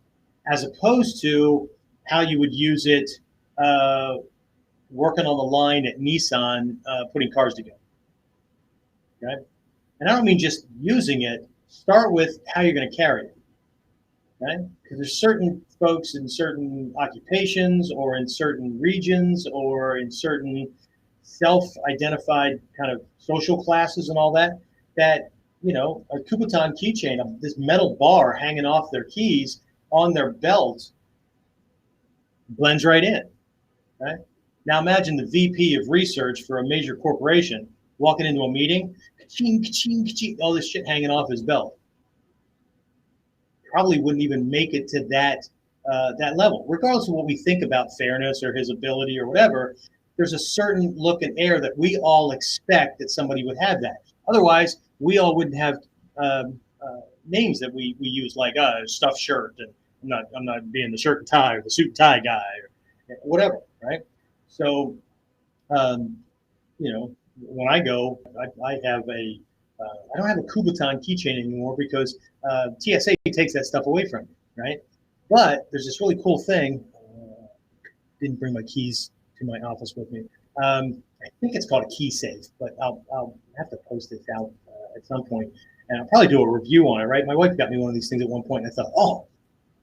As opposed to how you would use it working on the line at Nissan, putting cars together, okay? And I don't mean just using it. Start with how you're going to carry it, right? Because there's certain folks in certain occupations or in certain regions or in certain self-identified kind of social classes and all that, a Kubutan keychain, this metal bar hanging off their keys on their belt blends right in, right? Now imagine the VP of research for a major corporation walking into a meeting, ka-ching, ka-ching, ka-ching, all this shit hanging off his belt. Probably wouldn't even make it to that level, regardless of what we think about fairness or his ability or whatever. There's a certain look and air that we all expect that somebody would have that. Otherwise, we all wouldn't have names that we use like stuffed shirt, and I'm not being the shirt and tie or the suit and tie guy or whatever, right? So, when I go, I have I don't have a Kubutan keychain anymore because TSA takes that stuff away from me, right? But there's this really cool thing. Didn't bring my keys to my office with me. I think it's called a key safe, but I'll have to post this out at some point, and I'll probably do a review on it, right? My wife got me one of these things at one point, and I thought, oh,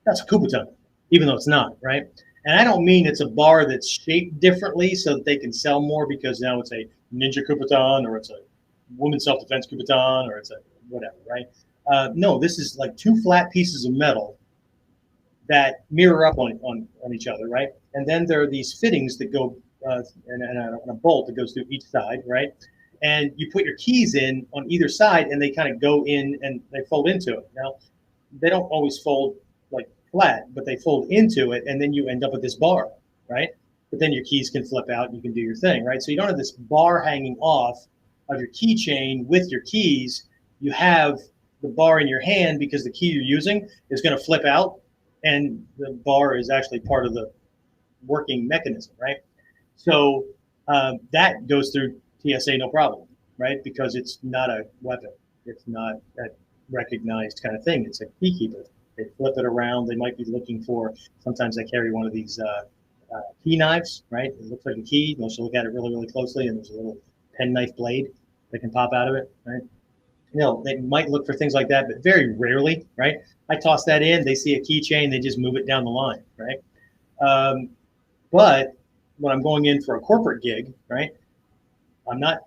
that's a Kubutan, even though it's not, right? And I don't mean it's a bar that's shaped differently so that they can sell more because now it's a ninja Kubutan or it's a women's self-defense Kubutan or it's a whatever, right? No, this is like two flat pieces of metal that mirror up on each other, right? And then there are these fittings that go and a bolt that goes through each side, right? And you put your keys in on either side and they kind of go in and they fold into it. Now, they don't always fold like flat, but they fold into it and then you end up with this bar, right? But then your keys can flip out and you can do your thing, right? So you don't have this bar hanging off of your keychain with your keys. You have the bar in your hand because the key you're using is going to flip out and the bar is actually part of the working mechanism, right? So that goes through TSA no problem, right? Because it's not a weapon. It's not that recognized kind of thing. It's a key keeper. They flip it around. They might be looking for, sometimes they carry one of these key knives, right? It looks like a key. You should look at it really, really closely, and there's a little penknife blade that can pop out of it, right? They might look for things like that, but very rarely, right? I toss that in, they see a keychain, they just move it down the line, right? But when I'm going in for a corporate gig, right, I'm not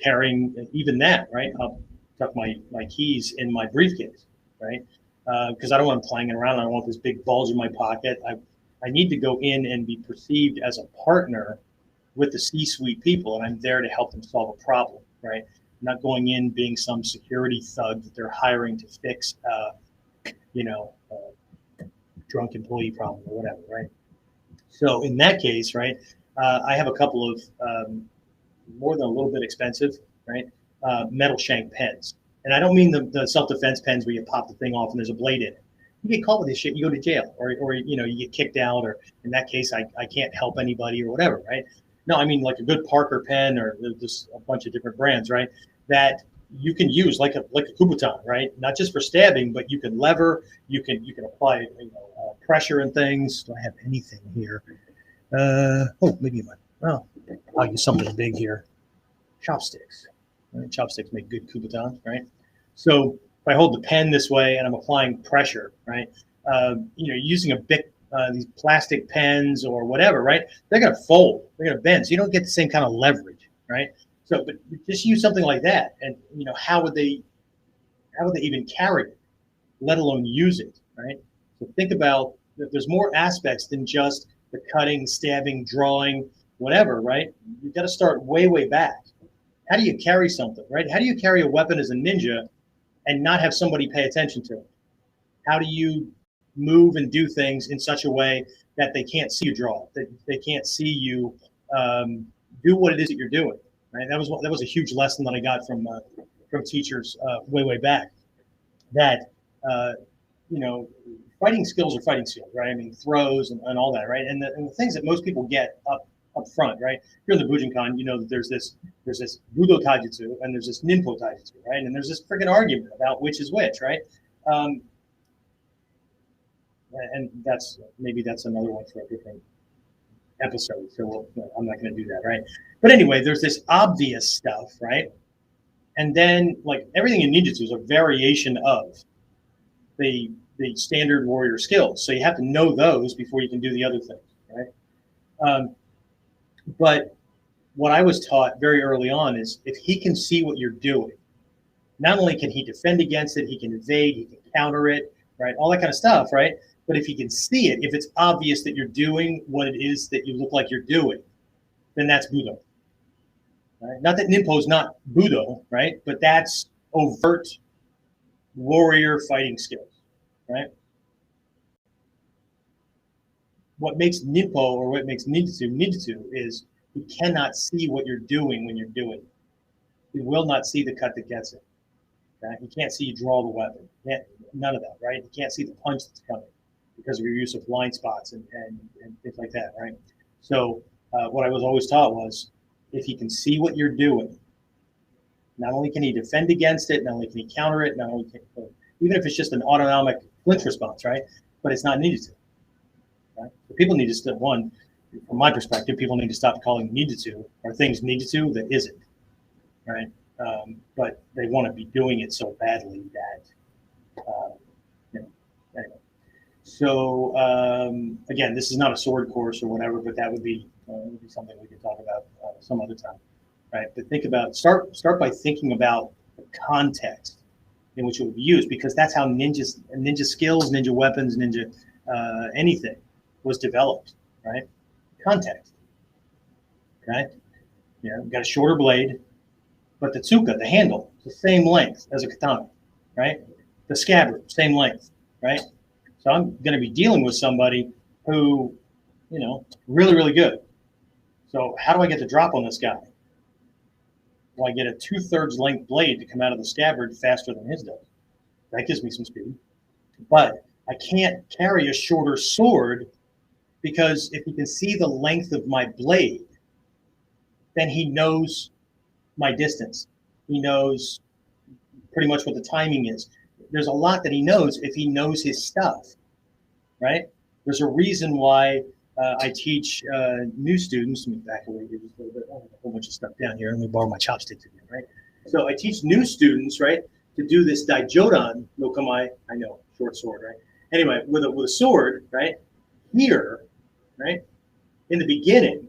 carrying even that, right? I'll tuck my keys in my briefcase, right? Because I don't want them clanging around. I don't want this big bulge in my pocket. I need to go in and be perceived as a partner with the C-suite people, and I'm there to help them solve a problem, right? I'm not going in being some security thug that they're hiring to fix, drunk employee problem or whatever, right? So in that case, right, I have a couple of more than a little bit expensive, right, metal shank pens. And I don't mean the self-defense pens where you pop the thing off and there's a blade in it. You get caught with this shit, you go to jail, or you get kicked out, or in that case, I can't help anybody or whatever, right? No, I mean like a good Parker pen, or just a bunch of different brands, right? That you can use like a Kubutan, right? Not just for stabbing, but you can lever, you can apply pressure and things. Do I have anything here? Maybe I'll use something big here. Chopsticks. Right? Chopsticks make good Kubutan, right? So if I hold the pen this way and I'm applying pressure, right? Using a big these plastic pens or whatever, right? They're gonna fold, they're gonna bend, so you don't get the same kind of leverage, right? So, but just use something like that, and how would they even carry it, let alone use it, right? So think about that. There's more aspects than just the cutting, stabbing, drawing, whatever, right? You've got to start way back. How do you carry something, right? How do you carry a weapon as a ninja and not have somebody pay attention to it? How do you move and do things in such a way that they can't see you draw, that they can't see you do what it is that you're doing, right? That was a huge lesson that I got from teachers way back. That fighting skills are fighting skills, right? I mean, throws and all that, right? And the things that most people get up front, right? If you're in the Bujinkan, you know that there's this Budo Taijutsu and there's this Ninpo Taijutsu, right? And there's this freaking argument about which is which, right? And maybe that's another one for a different episode. So I'm not going to do that, right? But anyway, there's this obvious stuff, right? And then like everything in ninjutsu is a variation of the standard warrior skills. So you have to know those before you can do the other things, right? But what I was taught very early on is if he can see what you're doing, not only can he defend against it, he can evade, he can counter it, right? All that kind of stuff, right? But if he can see it, if it's obvious that you're doing what it is that you look like you're doing, then that's Budo. Right? Not that Ninpo is not Budo, right? But that's overt warrior fighting skills, right? What makes Ninpo or what makes ninjutsu is he cannot see what you're doing when you're doing it. He will not see the cut that gets it. Right? He can't see you draw the weapon. None of that, right? He can't see the punch that's coming because of your use of blind spots and things like that, right? So what I was always taught was if he can see what you're doing, not only can he defend against it, not only can he counter it, not only can even if it's just an autonomic flinch response, right? But it's not ninjutsu. Right? So people need to stop, one, from my perspective, people need to stop calling ninjutsu or things ninjutsu that isn't, right? But they want to be doing it so badly that, anyway. So again, this is not a sword course or whatever, but that would be something we could talk about some other time, right? But think about, start by thinking about the context in which it would be used, because that's how ninja skills, ninja weapons, ninja anything was developed, right? Context, okay? Yeah, we've got a shorter blade, but the tsuka, the handle, the same length as a katana, right? The scabbard, same length, right? So I'm going to be dealing with somebody who, really good. So how do I get the drop on this guy? Well, I get a 2/3 length blade to come out of the scabbard faster than his does. That gives me some speed. But I can't carry a shorter sword because if he can see the length of my blade, then he knows my distance. He knows pretty much what the timing is. There's a lot that he knows if he knows his stuff, right? There's a reason why I teach new students. Let me back away here just a little bit. I have a whole bunch of stuff down here. Let me borrow my chopsticks again, right? So I teach new students, right, to do this daijodan no kamae. I know, short sword, right? Anyway, with a sword, right, here, right, in the beginning,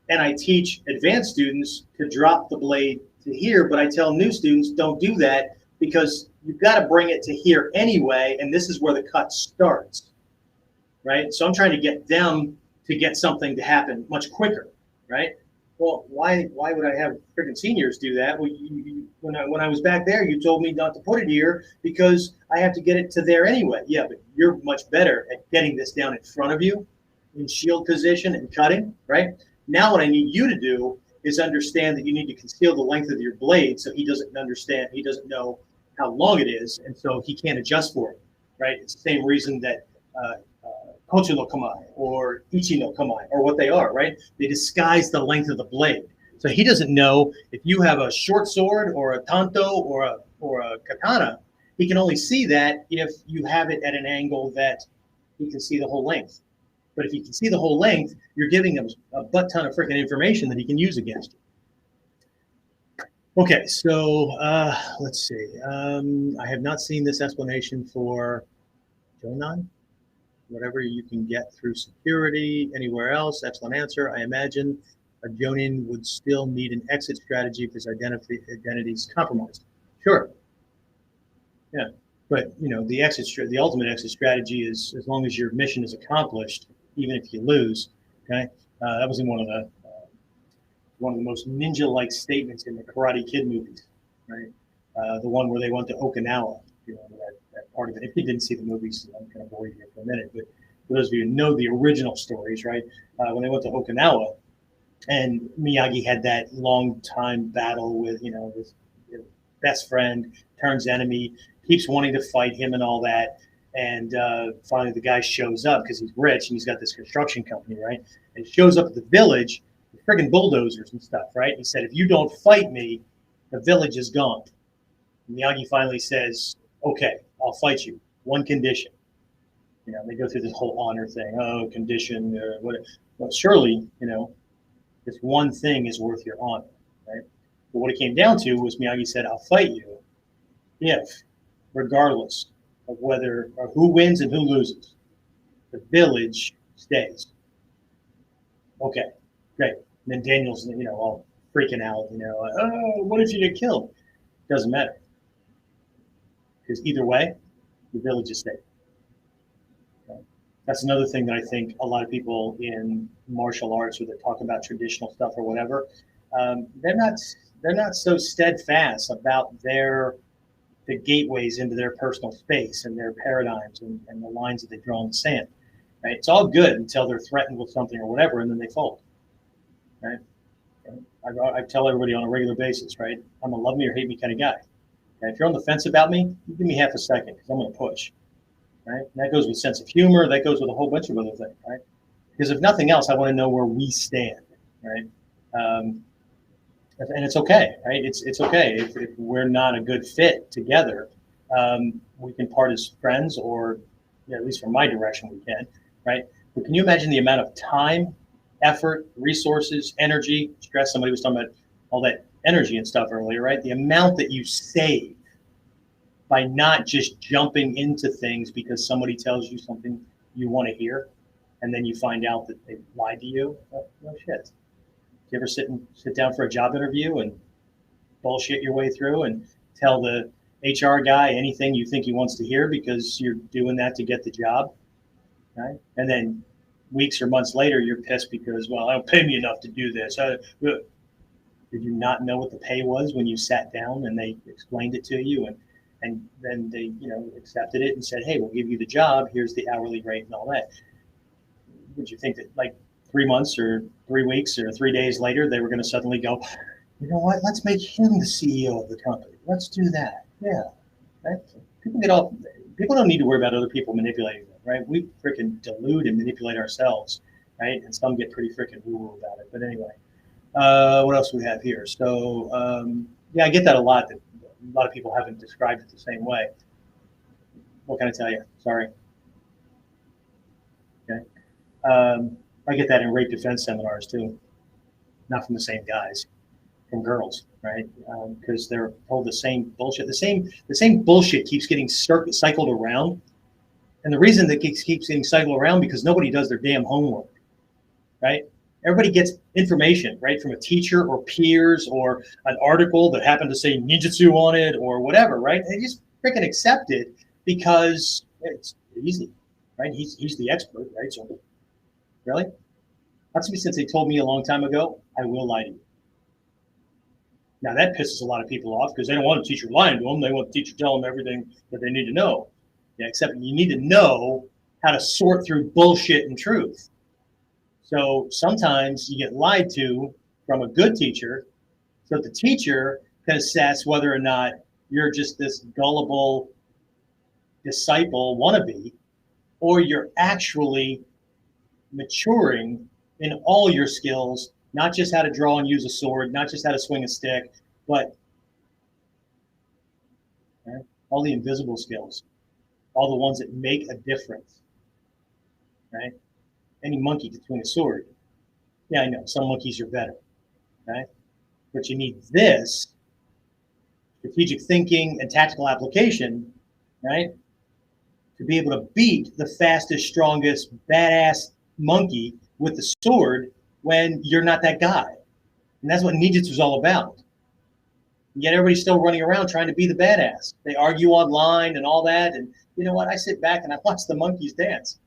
And I teach advanced students to drop the blade to here, but I tell new students don't do that because you've got to bring it to here anyway, and this is where the cut starts, right? So I'm trying to get them to get something to happen much quicker, right? Well, why would I have freaking seniors do that? Well, when I was back there, you told me not to put it here because I have to get it to there anyway. Yeah, but you're much better at getting this down in front of you in shield position and cutting, right? Now what I need you to do is understand that you need to conceal the length of your blade so he doesn't understand, he doesn't know how long it is, and so he can't adjust for it, right? It's the same reason that Kochi no Kamae or Ichi no Kamae or what they are, right? They disguise the length of the blade. So he doesn't know if you have a short sword or a tanto or a katana. He can only see that if you have it at an angle that he can see the whole length. But if you can see the whole length, you're giving him a butt ton of freaking information that he can use against you. Okay, so let's see. I have not seen this explanation for Jonan. Whatever you can get through security, anywhere else. Excellent answer. I imagine a Jonin would still need an exit strategy if his identity is compromised. Sure. Yeah, but you know the ultimate exit strategy is as long as your mission is accomplished, even if you lose. Okay, that was in one of the most ninja-like statements in the Karate Kid movies, right? The one where they went to Okinawa. You know, that part of it. If you didn't see the movies, I'm going to bore you here for a minute. But for those of you who know the original stories, right? When they went to Okinawa, and Miyagi had that long time battle with his best friend, turns enemy, keeps wanting to fight him and all that. And finally, the guy shows up because he's rich and he's got this construction company, right? And he shows up at the village with friggin' bulldozers and stuff, right? And he said, if you don't fight me, the village is gone. And Miyagi finally says, okay, I'll fight you. One condition. You know, they go through this whole honor thing. Oh, condition or what? Well, surely, this one thing is worth your honor, right? But what it came down to was Miyagi said, I'll fight you if, regardless of whether or who wins and who loses, the village stays. Okay, great. And then Daniel's, all freaking out, oh, what if you get killed? Doesn't matter. Because either way, the village is safe. Okay? That's another thing that I think a lot of people in martial arts or that talk about traditional stuff or whatever, they're not so steadfast about the gateways into their personal space and their paradigms and the lines that they draw in the sand. Right? It's all good until they're threatened with something or whatever, and then they fold. Right? I tell everybody on a regular basis, right? I'm a love me or hate me kind of guy. And if you're on the fence about me, you give me half a second because I'm going to push. Right? And that goes with sense of humor. That goes with a whole bunch of other things. Right? Because if nothing else, I want to know where we stand. Right? And it's okay. Right? It's okay if we're not a good fit together. We can part as friends, or at least from my direction, we can. Right? But can you imagine the amount of time, effort, resources, energy, stress? Somebody was talking about all that energy and stuff earlier, right? The amount that you save by not just jumping into things because somebody tells you something you want to hear, and then you find out that they lied to you. Oh, no shit. Do you ever sit down for a job interview and bullshit your way through and tell the HR guy anything you think he wants to hear because you're doing that to get the job, right? And then weeks or months later, you're pissed because, well, I don't pay me enough to do this. Did you not know what the pay was when you sat down and they explained it to you, and then they accepted it and said, hey, we'll give you the job, here's the hourly rate and all that? Would you think that like 3 months or 3 weeks or 3 days later they were going to suddenly go, you know what, let's make him the CEO of the company, let's do that? Yeah, right? People don't need to worry about other people manipulating them, right? We freaking delude and manipulate ourselves, right? And some get pretty freaking woo-woo about it. But anyway, what else do we have here? So, I get that a lot, that a lot of people haven't described it the same way. What can I tell you? Sorry. Okay. I get that in rape defense seminars too. Not from the same guys, from girls, right? Because they're told the same bullshit. The same bullshit keeps getting cycled around. And the reason that keeps getting cycled around because nobody does their damn homework, right? Everybody gets information, right, from a teacher or peers or an article that happened to say ninjutsu on it or whatever, right? They just freaking accept it because it's easy, right? He's the expert, right? So really, that's me since they told me a long time ago, I will lie to you. Now that pisses a lot of people off because they don't want a teacher lying to them. They want the teacher to tell them everything that they need to know. Yeah, except you need to know how to sort through bullshit and truth. So sometimes you get lied to from a good teacher, so the teacher can assess whether or not you're just this gullible disciple wannabe, or you're actually maturing in all your skills, not just how to draw and use a sword, not just how to swing a stick, but all the invisible skills, all the ones that make a difference, right? Any monkey can swing a sword. Yeah, I know, some monkeys are better, right? But you need this strategic thinking and tactical application, right? To be able to beat the fastest, strongest, badass monkey with the sword when you're not that guy. And that's what ninjutsu is all about. Yet everybody's still running around trying to be the badass. They argue online and all that. And you know what? I sit back and I watch the monkeys dance.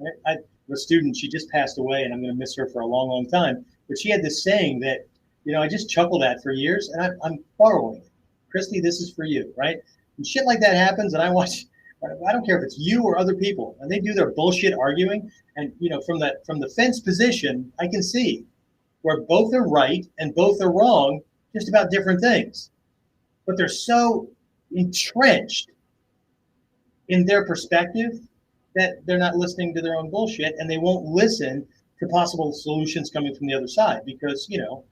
Right? The student, she just passed away, and I'm going to miss her for a long, long time. But she had this saying that, you know, I just chuckled at for years, and I'm borrowing it. Christy, this is for you, right? And shit like that happens, and I watch. I don't care if it's you or other people, and they do their bullshit arguing. And you know, from the fence position, I can see where both are right and both are wrong, just about different things. But they're so entrenched in their perspective that they're not listening to their own bullshit, and they won't listen to possible solutions coming from the other side because, you know,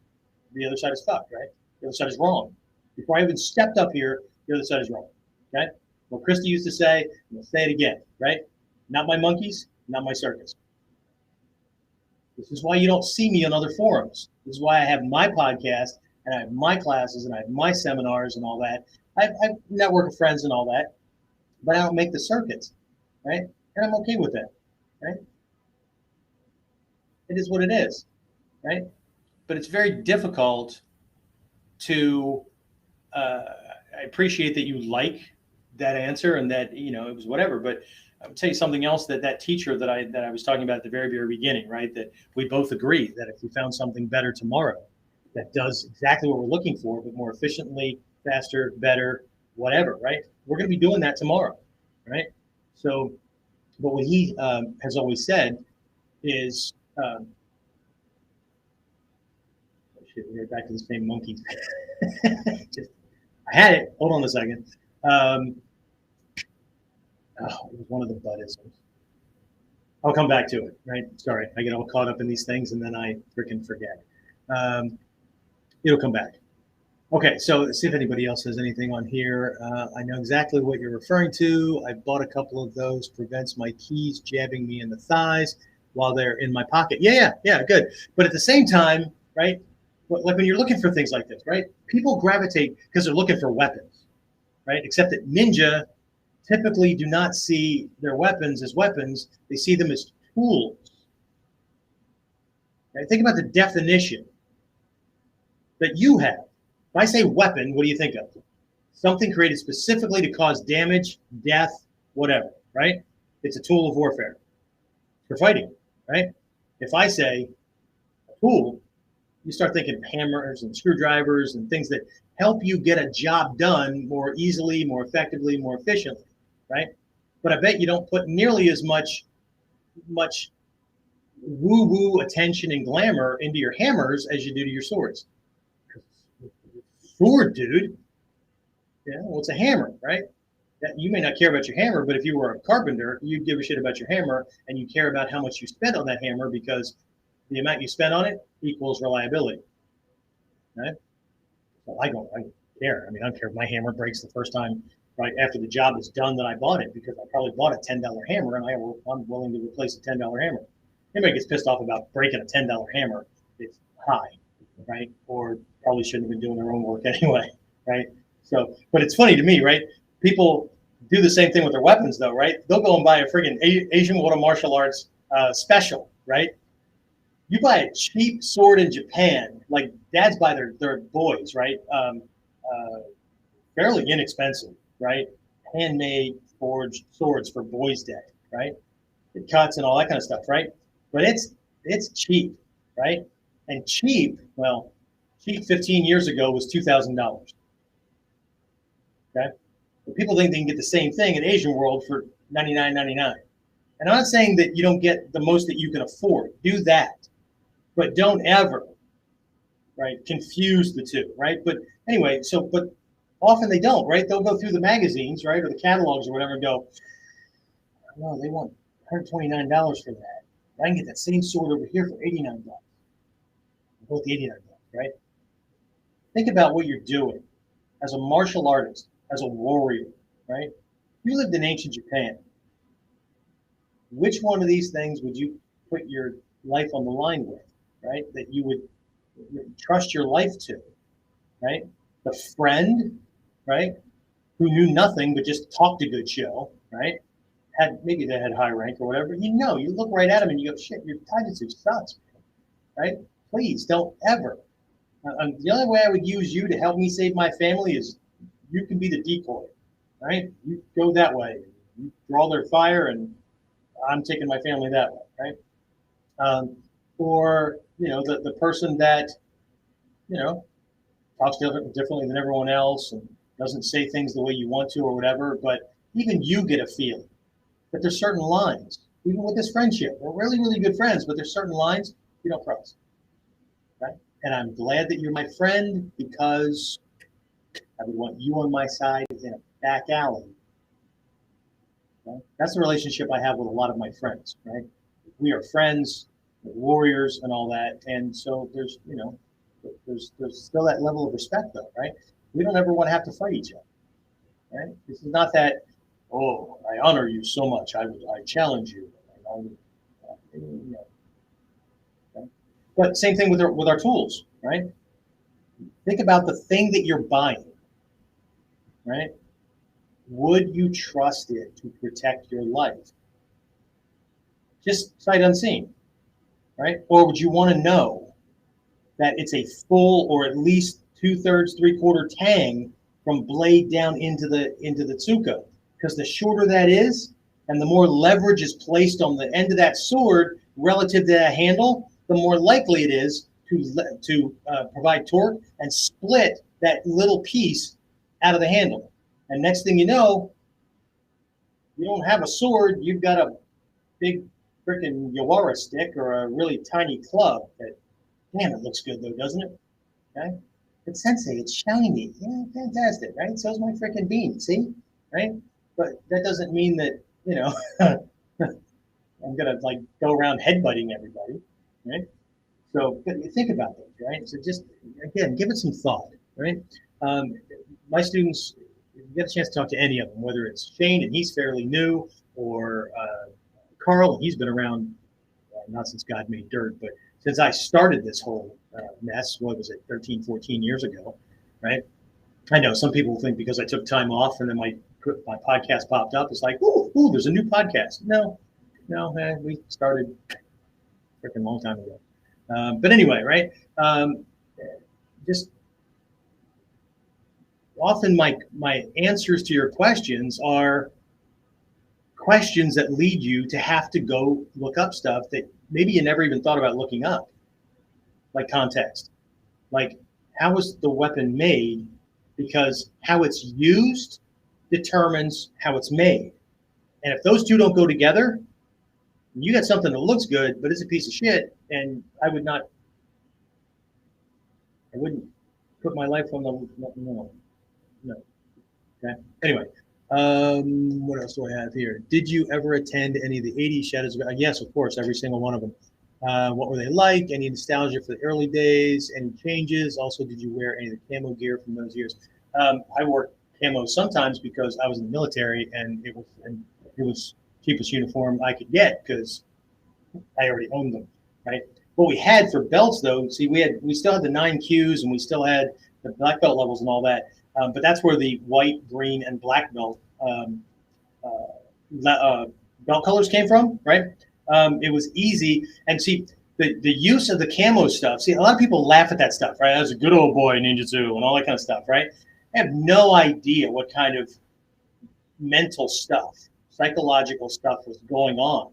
the other side is fucked, right? The other side is wrong. Before I even stepped up here, the other side is wrong, okay? What Christy used to say, I'm going to say it again, right? Not my monkeys, not my circus. This is why you don't see me on other forums. This is why I have my podcast, and I have my classes, and I have my seminars and all that. I have network of friends and all that, but I don't make the circuits, right? And I'm okay with that, right? It is what it is, right? But it's very difficult to, I appreciate that you like that answer and that, you know, it was whatever, but I would tell you something else that teacher that I was talking about at the very, very beginning, right? That we both agree that if we found something better tomorrow that does exactly what we're looking for, but more efficiently, faster, better, whatever, right? We're going to be doing that tomorrow, right? So, but what he has always said is, shit, we're back to the same monkey. I had it. Hold on a second. It was one of the buddhisms. I'll come back to it, right? Sorry, I get all caught up in these things and then I freaking forget. It'll come back. Okay, so let's see if anybody else has anything on here. I know exactly what you're referring to. I bought a couple of those. Prevents my keys jabbing me in the thighs while they're in my pocket. Yeah, good. But at the same time, right? Like when you're looking for things like this, right? People gravitate because they're looking for weapons, right? Except that ninja typically do not see their weapons as weapons. They see them as tools. Right? Think about the definition that you have. If I say weapon, what do you think of? Something created specifically to cause damage, death, whatever, right? It's a tool of warfare for fighting, right? If I say a tool, you start thinking hammers and screwdrivers and things that help you get a job done more easily, more effectively, more efficiently, right? But I bet you don't put nearly as much woo-woo attention and glamour into your hammers as you do to your swords. Sword, dude. Yeah, well, it's a hammer, right? You may not care about your hammer, but if you were a carpenter, you'd give a shit about your hammer, and you care about how much you spent on that hammer because the amount you spent on it equals reliability, right? Well, I don't care. I mean, I don't care if my hammer breaks the first time, right after the job is done that I bought it, because I probably bought a $10 hammer, and I'm willing to replace a $10 hammer. Anybody gets pissed off about breaking a $10 hammer, it's high, right? Or probably shouldn't have been doing their own work anyway, right? So, but it's funny to me, right? People do the same thing with their weapons, though, right? They'll go and buy a friggin' Asian martial arts special, right? You buy a cheap sword in Japan, like dads buy their boys, right? Fairly inexpensive, right? Handmade forged swords for Boys' Day, right? It cuts and all that kind of stuff, right? But it's cheap, right? And cheap, well, cheap 15 years ago was $2,000. Okay, but people think they can get the same thing in Asian world for $99.99. And I'm not saying that you don't get the most that you can afford. Do that, but don't ever, right, confuse the two, right? But anyway, but often they don't, right? They'll go through the magazines, right, or the catalogs or whatever, and go, no, they want $129 for that. I can get that same sword over here for $89. Both $89, right? Think about what you're doing as a martial artist, as a warrior, right? You lived in ancient Japan. Which one of these things would you put your life on the line with, right? That you would trust your life to, right? The friend, right? Who knew nothing but just talked a good show, right? Maybe they had high rank or whatever. You look right at them and you go, shit, your taijutsu sucks, right? Please don't ever. The only way I would use you to help me save my family is you can be the decoy, right? You go that way. You draw their fire and I'm taking my family that way, right? Or, the person that, talks differently than everyone else and doesn't say things the way you want to or whatever, but even you get a feeling that there's certain lines, even with this friendship, we're really, really good friends, but there's certain lines you don't cross, right? And I'm glad that you're my friend because I would want you on my side in a back alley. Right? That's the relationship I have with a lot of my friends, right? We are friends, warriors and all that. And so there's still that level of respect though, right? We don't ever want to have to fight each other, right? This is not that, oh, I honor you so much. I challenge you. Okay? But same thing with our tools, right? Think about the thing that you're buying, right? Would you trust it to protect your life? Just sight unseen, right? Or would you want to know that it's a full or at least 2/3, 3/4 tang from blade down into the tsuka? Because the shorter that is, and the more leverage is placed on the end of that sword relative to that handle, the more likely it is to provide torque and split that little piece out of the handle. And next thing you know, you don't have a sword, you've got a big freaking Yawara stick or a really tiny club. Damn, it looks good though, doesn't it? Okay. But sensei, it's shiny. Yeah, fantastic, right? So's my freaking bean, see? Right? But that doesn't mean that, I'm gonna like go around headbutting everybody, right? So think about this, right? So just again, give it some thought, right? My students, if you get a chance to talk to any of them, whether it's Shane and he's fairly new, or Carl and he's been around not since God made dirt, but since I started this whole mess, what was it, 13, 14 years ago, right? I know some people think because I took time off and then my podcast popped up, it's like, ooh, there's a new podcast. No, we started freaking long time ago. But anyway, right? Just often my answers to your questions are questions that lead you to have to go look up stuff that maybe you never even thought about looking up, like context, like how was the weapon made, because how it's used determines how it's made. And if those two don't go together, you got something that looks good, but it's a piece of shit, and I wouldn't put my life on the, no. Okay. Anyway, what else do I have here? Did you ever attend any of the 80s Shadows? Yes, of course, every single one of them. What were they like? Any nostalgia for the early days? Any changes? Also, did you wear any of the camo gear from those years? I wore camo sometimes because I was in the military, and it was cheapest uniform I could get because I already owned them, right? What we had for belts, though, see, we still had the 9Qs and we still had the black belt levels and all that, but that's where the white, green, and black belt belt colors came from, right? It was easy, and see, the use of the camo stuff. See, a lot of people laugh at that stuff, right? That's a good old boy ninjutsu and all that kind of stuff, right? I have no idea what kind of mental stuff, psychological stuff was going on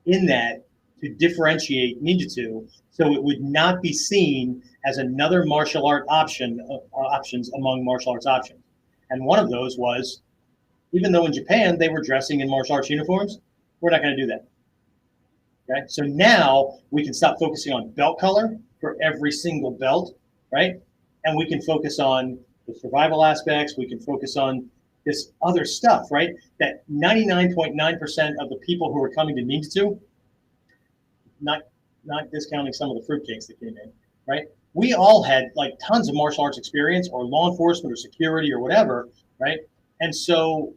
in that to differentiate ninjutsu so it would not be seen as another martial art options among martial arts options. And one of those was, even though in Japan they were dressing in martial arts uniforms, we're not going to do that. Okay, so now we can stop focusing on belt color for every single belt, right? And we can focus on the survival aspects. We can focus on this other stuff, right? That 99.9% of the people who are coming to Ninjutsu, not discounting some of the fruitcakes that came in, right? We all had like tons of martial arts experience or law enforcement or security or whatever, right? And so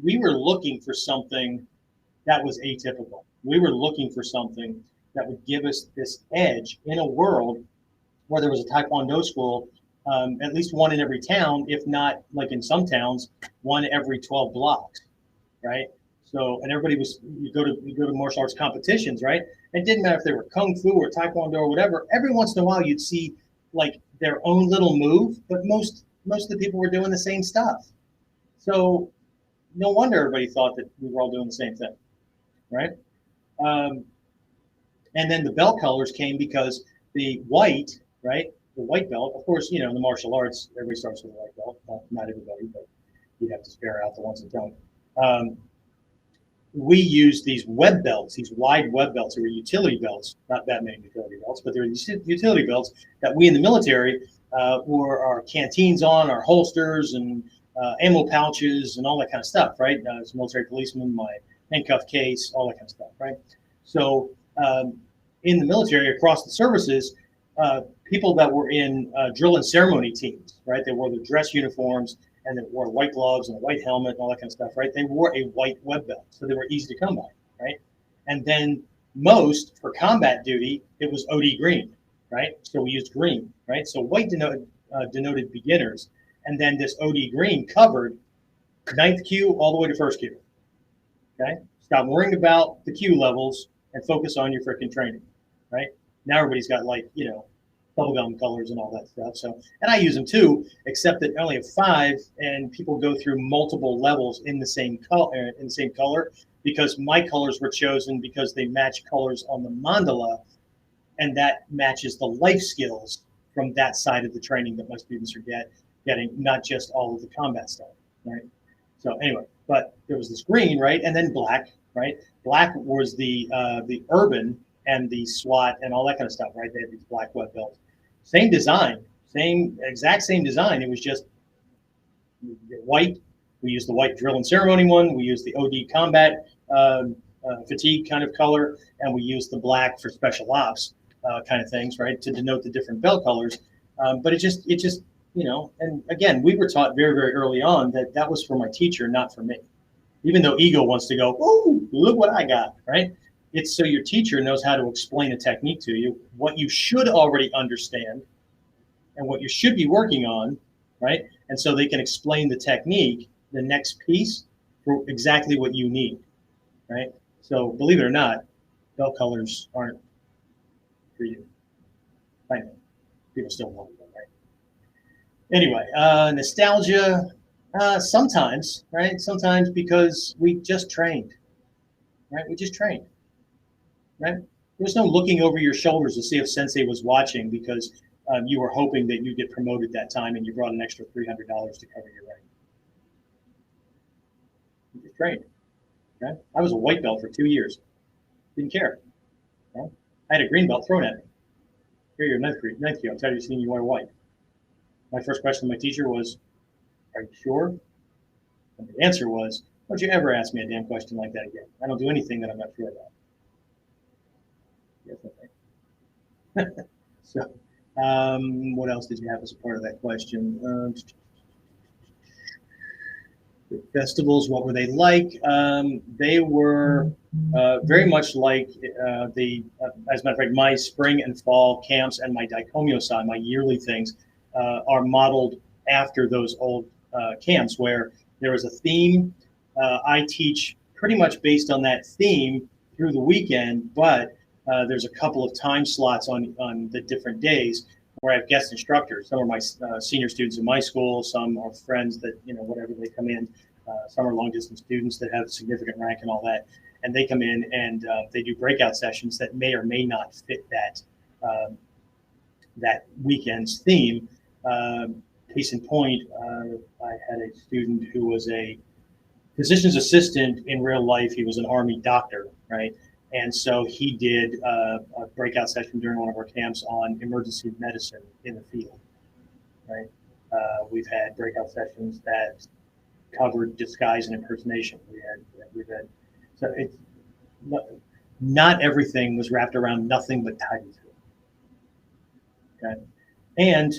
we were looking for something that was atypical. We were looking for something that would give us this edge in a world where there was a Taekwondo school, at least one in every town, if not like in some towns, one every 12 blocks, right? So, and everybody was, you go to martial arts competitions, right? It didn't matter if they were Kung Fu or Taekwondo or whatever. Every once in a while you'd see like their own little move, but most of the people were doing the same stuff. So no wonder everybody thought that we were all doing the same thing, right? And then the belt colors came because the white, right? The white belt, of course, you know, in the martial arts, everybody starts with a white belt. Not everybody, but you'd have to spare out the ones that don't. We use these web belts, these wide web belts. They were utility belts, not that many utility belts, but they're these utility belts that we in the military wore our canteens on, our holsters and ammo pouches and all that kind of stuff, right? As a military policeman, my handcuff case, all that kind of stuff, right? So in the military, across the services, people that were in drill and ceremony teams, right? They wore their dress uniforms and they wore white gloves and a white helmet and all that kind of stuff, right? They wore a white web belt, so they were easy to come by, right? And then most for combat duty, it was OD green, right? So we used green, right? So white denoted beginners, and then this OD green covered ninth Q all the way to first Q, okay? Stop worrying about the Q levels and focus on your freaking training, right? Now everybody's got like, you know, bubblegum colors and all that stuff. So, and I use them too, except that I only have 5, and people go through multiple levels in the same color, because my colors were chosen because they match colors on the mandala, and that matches the life skills from that side of the training that my students are getting, not just all of the combat stuff, right? So anyway, but there was this green, right, and then black, right? Black was the urban and the SWAT and all that kind of stuff, right? They had these black web belts. Same design, exact same design. It was just white. We used the white drill and ceremony one. We used the OD combat fatigue kind of color, and we used the black for special ops kind of things, right, to denote the different belt colors. But it just, you know, and again, we were taught very, very early on that that was for my teacher, not for me. Even though ego wants to go, oh, look what I got, right? It's so your teacher knows how to explain a technique to you, what you should already understand and what you should be working on, right? And so they can explain the technique, the next piece, for exactly what you need, right? So believe it or not, belt colors aren't for you. I know, people still want them, right? Anyway, nostalgia, sometimes, right? Sometimes because we just trained, right? We just trained. Right? There was no looking over your shoulders to see if Sensei was watching because you were hoping that you get promoted that time and you brought an extra $300 to cover your rent. You just trained. Okay? I was a white belt for 2 years. Didn't care. Okay? I had a green belt thrown at me. Here you're ninth Q. I'm tired of seeing you wear white. My first question to my teacher was, "Are you sure?" And the answer was, "Don't you ever ask me a damn question like that again. I don't do anything that I'm not sure about." So, what else did you have as a part of that question? The festivals, what were they like? They were very much like as a matter of fact, my spring and fall camps and my Daikomyo-san, my yearly things, are modeled after those old camps where there is a theme. I teach pretty much based on that theme through the weekend, but there's a couple of time slots on the different days where I have guest instructors. Some are my senior students in my school. Some are friends that, whatever, they come in. Some are long distance students that have significant rank and all that. And they come in and they do breakout sessions that may or may not fit that weekend's theme. Case in point, I had a student who was a physician's assistant in real life. He was an Army doctor, right? And so he did a breakout session during one of our camps on emergency medicine in the field, right? We've had breakout sessions that covered disguise and impersonation. We've had so it's not everything was wrapped around nothing but Titan. Okay, and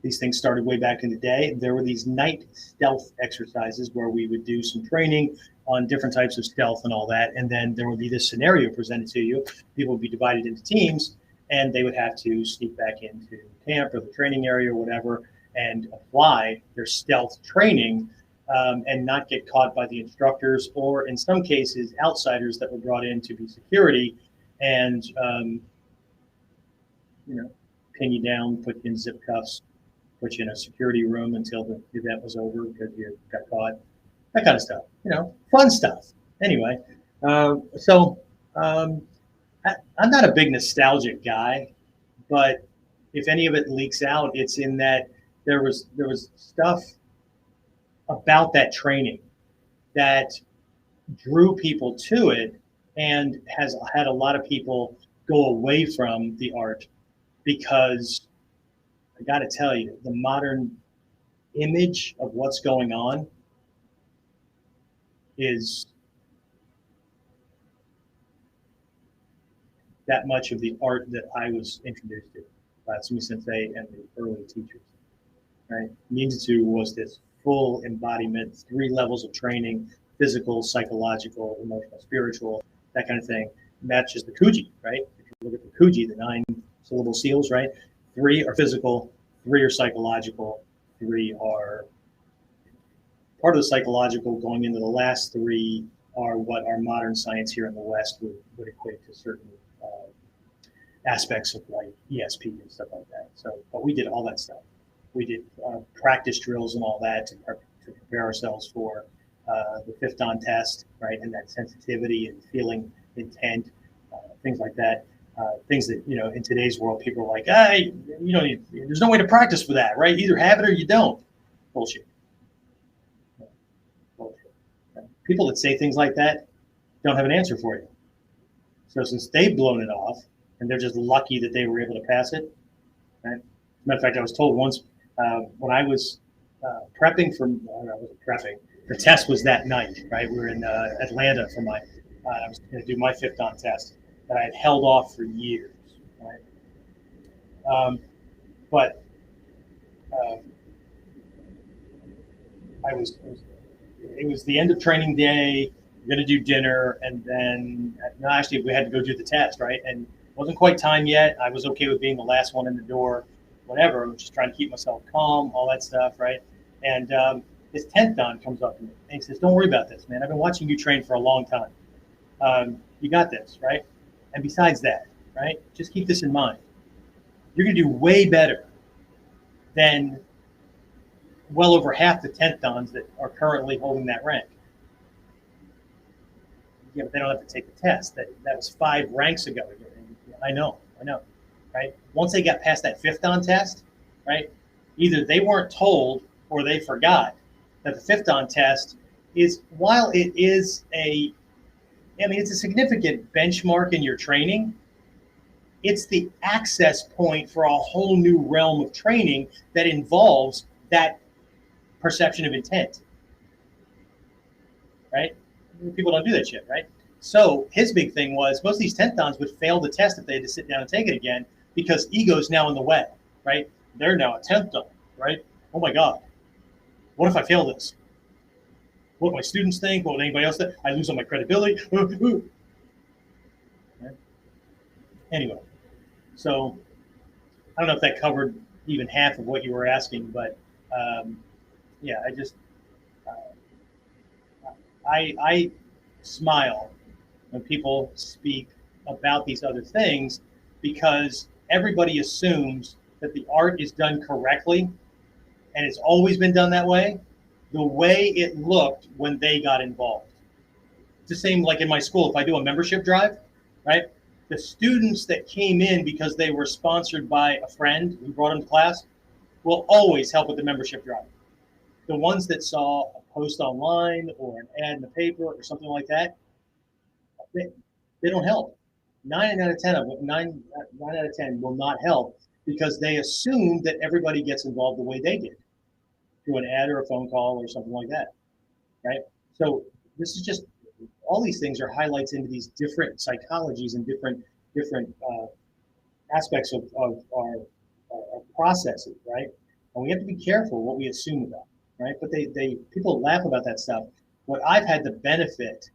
these things started way back in the day. There were these night stealth exercises where we would do some training on different types of stealth and all that. And then there would be this scenario presented to you. People would be divided into teams, and they would have to sneak back into camp or the training area or whatever and apply their stealth training and not get caught by the instructors, or in some cases, outsiders that were brought in to be security and, pin you down, put you in zip cuffs, put you in a security room until the event was over because you got caught, that kind of stuff, fun stuff. Anyway, I'm not a big nostalgic guy, but if any of it leaks out, it's in that there was stuff about that training that drew people to it and has had a lot of people go away from the art because I got to tell you, the modern image of what's going on is that much of the art that I was introduced to by Sumi Sensei and the early teachers. Right? Ninjutsu was this full embodiment, 3 levels of training: physical, psychological, emotional, spiritual, that kind of thing. Matches the Kuji, right? If you look at the Kuji, the 9 syllable seals, right? 3 are physical, 3 are psychological, 3 are part of the psychological. Going into the last 3 are what our modern science here in the West would equate to certain aspects of like ESP and stuff like that. So, but we did all that stuff. We did practice drills and all that to prepare ourselves for the 5th Dan test, right? And that sensitivity and feeling intent, things like that. Things that, in today's world, people are like, hey, there's no way to practice for that, right? Either have it or you don't. Bullshit. Bullshit. People that say things like that don't have an answer for you. So since they've blown it off and they're just lucky that they were able to pass it, right? As a matter of fact, I was told once when I was prepping for, I wasn't prepping, the test was that night, right? We were in Atlanta for I was going to do my 5th Dan test that I had held off for years, right? But it was the end of training day. We're going to do dinner, and then actually we had to go do the test, right? And it wasn't quite time yet. I was okay with being the last one in the door, whatever. I was just trying to keep myself calm, all that stuff, right? And this 10th Dan comes up to me and he says, "Don't worry about this, man. I've been watching you train for a long time. You got this, right? And besides that, right, just keep this in mind. You're going to do way better than well over half the 10th Dans that are currently holding that rank." Yeah, but they don't have to take the test. That was 5 ranks ago. I know, right? Once they got past that 5th Dan test, right, either they weren't told or they forgot that the 5th Dan test is, while it is it's a significant benchmark in your training, it's the access point for a whole new realm of training that involves that perception of intent, right? People don't do that shit, right? So his big thing was most of these 10th Dans would fail the test if they had to sit down and take it again because ego's now in the way, right? They're now a 10th Dan, right? Oh my God, what if I fail this? What my students think? What would anybody else think? I lose all my credibility. Right? Anyway, so I don't know if that covered even half of what you were asking, but yeah, I smile when people speak about these other things, because everybody assumes that the art is done correctly, and it's always been done that the way it looked when they got involved. It's the same like in my school. If I do a membership drive, right? The students that came in because they were sponsored by a friend who brought them to class will always help with the membership drive. The ones that saw a post online or an ad in the paper or something like that, they don't help. 9 out of 10 will not help because they assume that everybody gets involved the way they did through an ad or a phone call or something like that, right? So this is just all these things are highlights into these different psychologies and different aspects of our processes, right? And we have to be careful what we assume about, right? But people laugh about that stuff. What I've had the benefit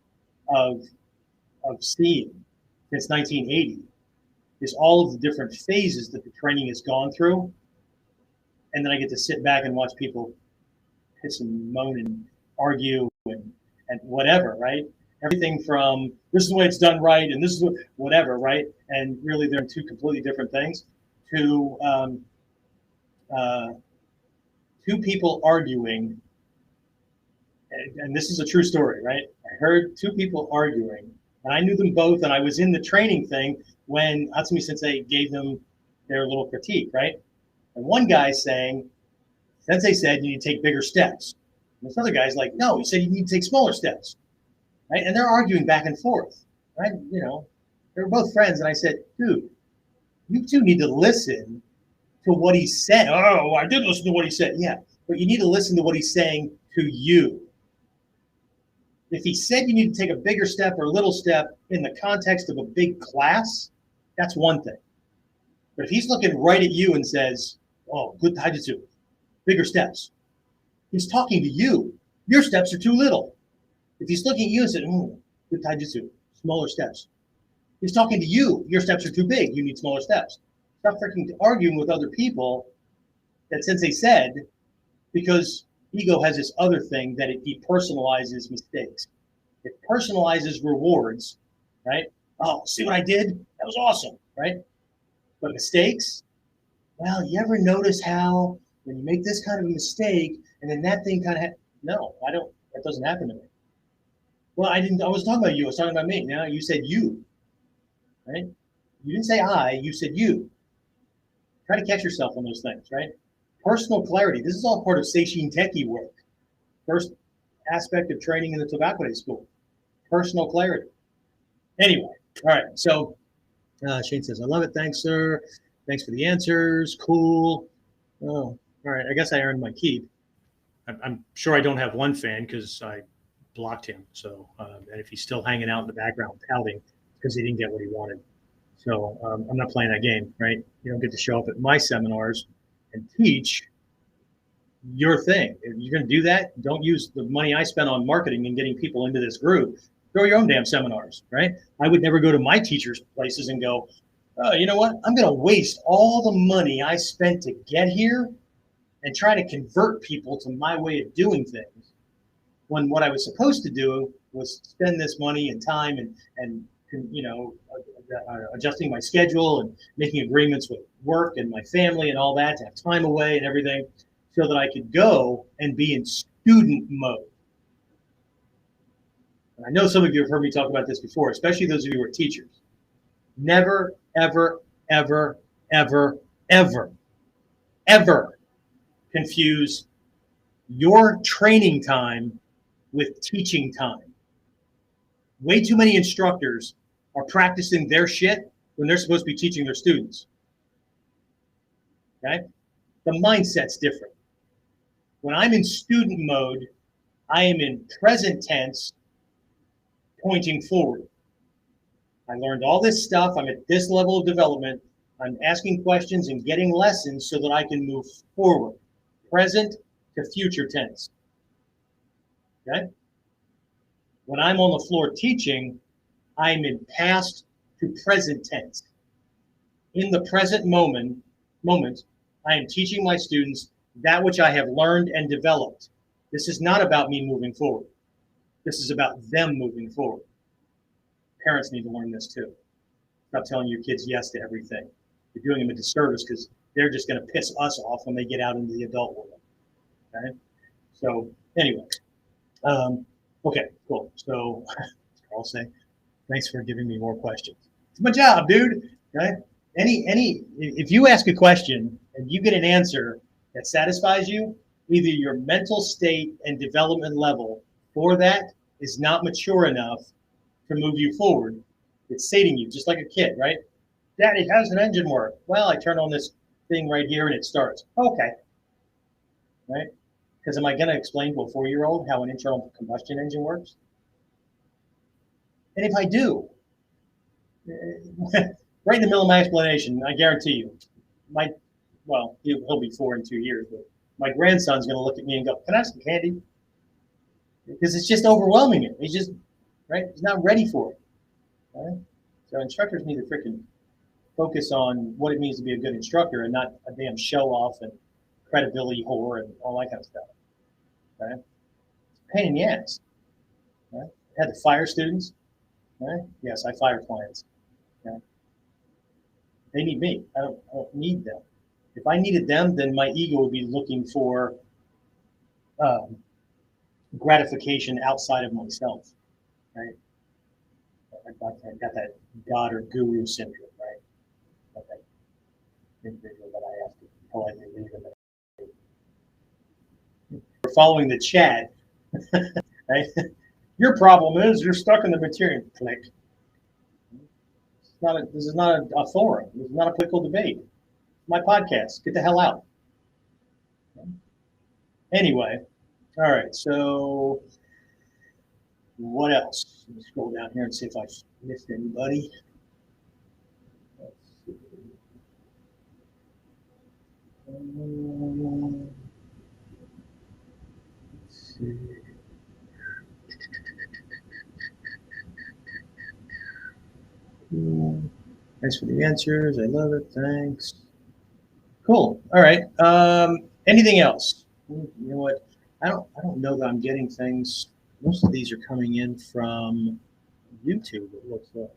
of seeing since 1980 is all of the different phases that the training has gone through, and then I get to sit back and watch people piss and moan and argue and whatever, right? Everything from this is the way it's done right and this is whatever, right? And really they're two completely different things, to two people arguing, and this is a true story, right? I heard two people arguing, and I knew them both, and I was in the training thing when Hatsumi Sensei gave them their little critique, right? And one guy saying, Sensei said you need to take bigger steps. And this other guy's like, no, he said you need to take smaller steps, right? And they're arguing back and forth, right? You know, they were both friends, and I said, dude, you two need to listen to what he said. Oh, I did listen to what he said. Yeah, but you need to listen to what he's saying to you. If he said you need to take a bigger step or a little step in the context of a big class, that's one thing. But if he's looking right at you and says, oh, good taijutsu, bigger steps, he's talking to you. Your steps are too little. If he's looking at you and said, good taijutsu, smaller steps, he's talking to you. Your steps are too big. You need smaller steps. Stop freaking arguing with other people that Sensei said, because ego has this other thing that it depersonalizes mistakes. It personalizes rewards, right? Oh, see what I did? That was awesome, right? But mistakes, well, you ever notice how when you make this kind of a mistake and then that thing kind of, no, I don't, that doesn't happen to me. Well, I was talking about you, I was talking about me. Now you said you, right? You didn't say I, you said you. Try to catch yourself on those things, right? Personal clarity. This is all part of Seishin Teki work. First aspect of training in the Tobacco School. Personal clarity. Anyway, all right. So Shane says, I love it. Thanks, sir. Thanks for the answers. Cool. Oh, all right. I guess I earned my keep. I'm sure I don't have one fan because I blocked him. So, and if he's still hanging out in the background pouting because he didn't get what he wanted. So I'm not playing that game, right? You don't get to show up at my seminars and teach your thing. If you're going to do that, don't use the money I spent on marketing and getting people into this group. Throw your own damn seminars, right? I would never go to my teachers' places and go, oh, you know what? I'm going to waste all the money I spent to get here and try to convert people to my way of doing things, when what I was supposed to do was spend this money and time and you know, adjusting my schedule and making agreements with work and my family and all that to have time away and everything so that I could go and be in student mode. And I know some of you have heard me talk about this before, especially those of you who are teachers. Never, ever, ever, ever, ever, ever confuse your training time with teaching time. Way too many instructors are practicing their shit when they're supposed to be teaching their students. Okay? The mindset's different. When I'm in student mode, I am in present tense, pointing forward. I learned all this stuff. I'm at this level of development. I'm asking questions and getting lessons so that I can move forward. Present to future tense. Okay? When I'm on the floor teaching, I'm in past to present tense. In the present moment, I am teaching my students that which I have learned and developed. This is not about me moving forward. This is about them moving forward. Parents need to learn this too. Stop telling your kids yes to everything. You're doing them a disservice because they're just going to piss us off when they get out into the adult world. Okay. So anyway, okay, cool. So I'll say, thanks for giving me more questions. It's my job, dude. Okay. If you ask a question and you get an answer that satisfies you, either your mental state and development level for that is not mature enough to move you forward. It's sating you, just like a kid, right? Daddy, how's an engine work? Well, I turn on this thing right here and it starts. Okay. Right? Because am I going to explain to a 4-year-old how an internal combustion engine works? And if I do, right in the middle of my explanation, I guarantee you, he'll be 4 in 2 years, but my grandson's going to look at me and go, "Can I have some candy?" Because it's just overwhelming him. He's just, right? He's not ready for it. Right? So instructors need to freaking focus on what it means to be a good instructor and not a damn show off and credibility whore and all that kind of stuff. Right? It's a pain in the ass. Right? I had to fire students. Right? Yes, I fire clients. Right? They need me. I don't need them. If I needed them, then my ego would be looking for gratification outside of myself. Right? I got that God or guru syndrome, right? Got that individual that I have to politely leave in the. We're following the chat, right? Your problem is you're stuck in the material. Click. This is not a forum. This is not a political debate. It's my podcast. Get the hell out. Anyway, all right. So what else? Let me scroll down here and see if I missed anybody. Let's see. Let's see. Thanks for the answers. I love it. Thanks. Cool. All right. Anything else? You know what? I don't know that I'm getting things. Most of these are coming in from YouTube, it looks like.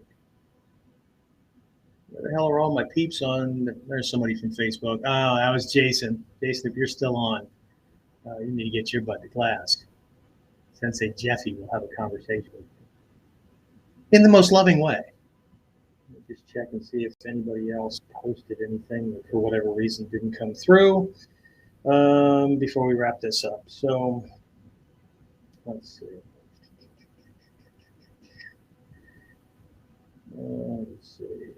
Where the hell are all my peeps on? There's somebody from Facebook. Oh, that was Jason. Jason, if you're still on, you need to get your butt to class. Sensei Jeffy will have a conversation with you in the most loving way. Just check and see if anybody else posted anything that for whatever reason didn't come through before we wrap this up. So let's see. Let's see.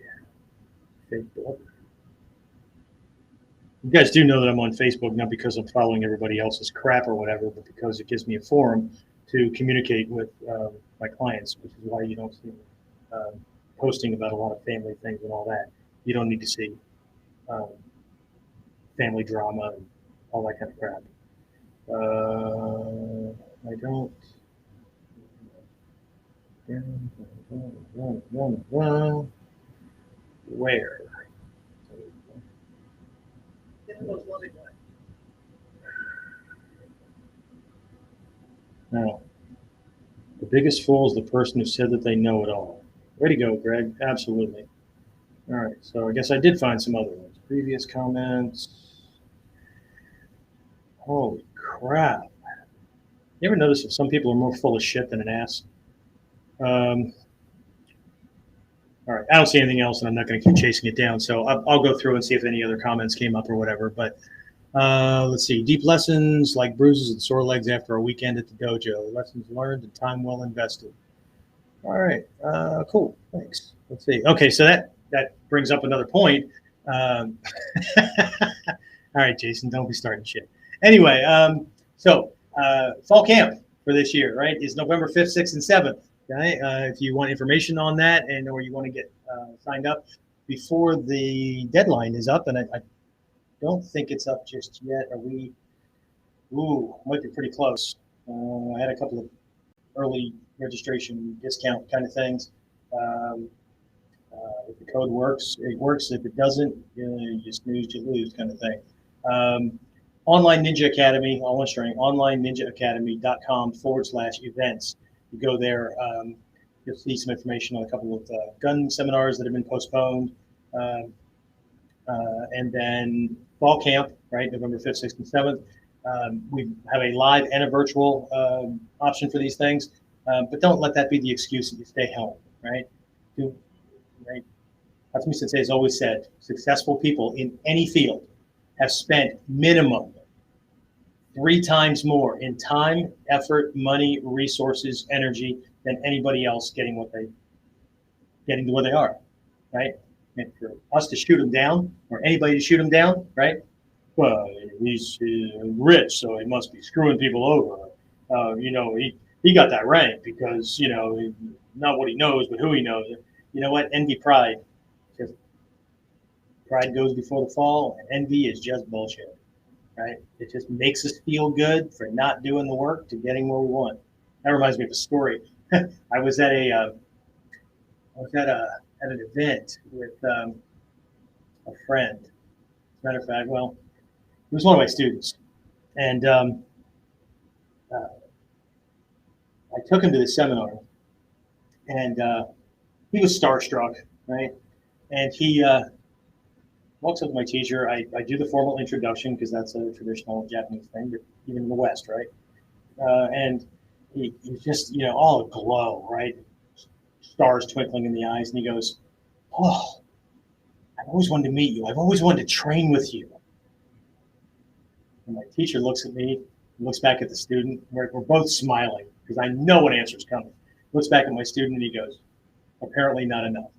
Facebook. You guys do know that I'm on Facebook, not because I'm following everybody else's crap or whatever, but because it gives me a forum to communicate with my clients, which is why you don't see me posting about a lot of family things and all that. You don't need to see family drama and all that kind of crap. I don't. Where? No. The biggest fool is the person who said that they know it all. Way to go, Greg. Absolutely. All right. So I guess I did find some other ones. Previous comments. Holy crap. You ever notice if some people are more full of shit than an ass? All right. I don't see anything else, and I'm not going to keep chasing it down. So I'll go through and see if any other comments came up or whatever. But let's see. Deep lessons like bruises and sore legs after a weekend at the dojo. Lessons learned and time well invested. All right. Cool. Thanks. Let's see. Okay. So that brings up another point. All right, Jason, don't be starting shit. Anyway, so fall camp for this year, right, is November 5th, 6th, and 7th. Okay. If you want information on that or you want to get signed up before the deadline is up, and I don't think it's up just yet. Are we? Ooh, might be pretty close. I had a couple of early registration discount kind of things. If the code works, it works. If it doesn't, you snooze, you lose kind of thing. Online Ninja Academy, onlineninjaacademy.com/events. You go there. you'll see some information on a couple of gun seminars that have been postponed. And then fall camp, right, November 5th, 6th, and 7th. We have a live and a virtual option for these things, but don't let that be the excuse that you stay home, right? Right? Hatsumi Sensei has always said, successful people in any field have spent minimum 3 times more in time, effort, money, resources, energy than anybody else getting to where they are, right? And for us to shoot them down, or anybody to shoot them down, right? Well, he's rich, so he must be screwing people over. He got that rank because, not what he knows, but who he knows. You know what? Envy, pride. Just pride goes before the fall, and envy is just bullshit, right? It just makes us feel good for not doing the work to getting where we want. That reminds me of a story. I was at an event with a friend. As a matter of fact, well, he was one of my students, and I took him to the seminar, and he was starstruck, right? And he walks up to my teacher. I do the formal introduction because that's a traditional Japanese thing, but even in the West, right? And he's just, all aglow, right? Stars twinkling in the eyes, and he goes, "Oh, I've always wanted to meet you. I've always wanted to train with you." And my teacher looks at me, looks back at the student. We're both smiling because I know what answer's coming. Looks back at my student and he goes, "Apparently not enough."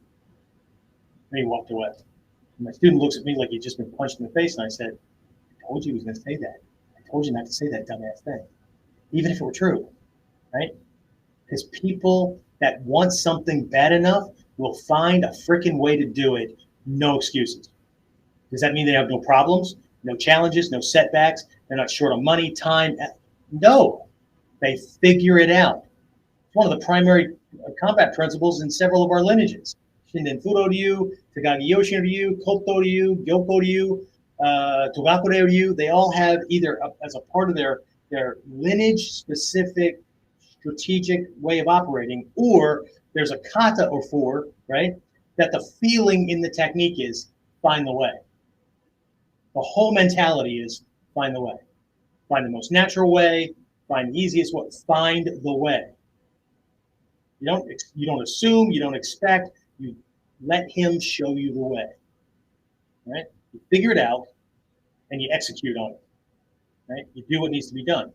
And he walked away. And my student looks at me like he'd just been punched in the face, and I said, "I told you he was going to say that. I told you not to say that dumbass thing, even if it were true, right?" Because people that want something bad enough will find a freaking way to do it. No excuses. Does that mean they have no problems, no challenges, no setbacks? They're not short on money, time? No, they figure it out. It's one of the primary combat principles in several of our lineages. Shinden Fudo Ryu, Takagi Yoshin Ryu, Koto Ryu, Gyoko Ryu, Togakure Ryu. They all have either as a part of their lineage-specific strategic way of operating, or there's a kata or 4, right? That the feeling in the technique is find the way. The whole mentality is find the way. Find the most natural way, find the easiest way, find the way. You don't assume, you don't expect, you let him show you the way. Right? You figure it out and you execute on it. Right? You do what needs to be done.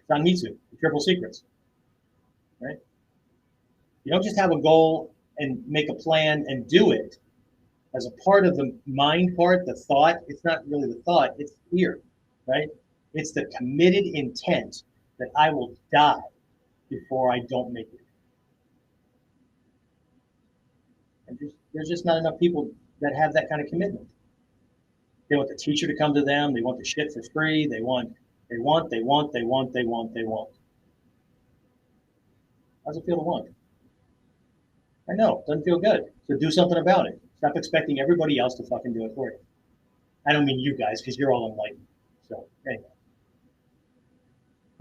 Sanmitsu, the triple secrets. Right? You don't just have a goal and make a plan and do it. As a part of the mind part, the thought, it's not really the thought, it's here, right? It's the committed intent that I will die before I don't make it. And there's just not enough people that have that kind of commitment. They want the teacher to come to them. They want the shit for free. They want. How's it feel to want? I know, it doesn't feel good. So do something about it. Stop expecting everybody else to fucking do it for you. I don't mean you guys, because you're all enlightened. So anyway.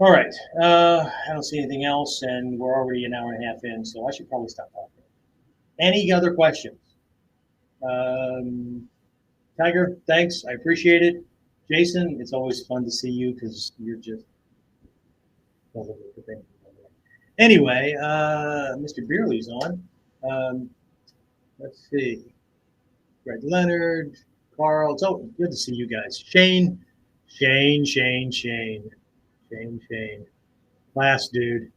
All right. I don't see anything else, and we're already an hour and a half in, so I should probably stop talking. Any other questions? Tiger, thanks. I appreciate it. Jason, it's always fun to see you because you're just anyway. Mr. Beerley's on. Let's see. Greg Leonard, Carl. It's always good to see you guys. Shane. Class dude,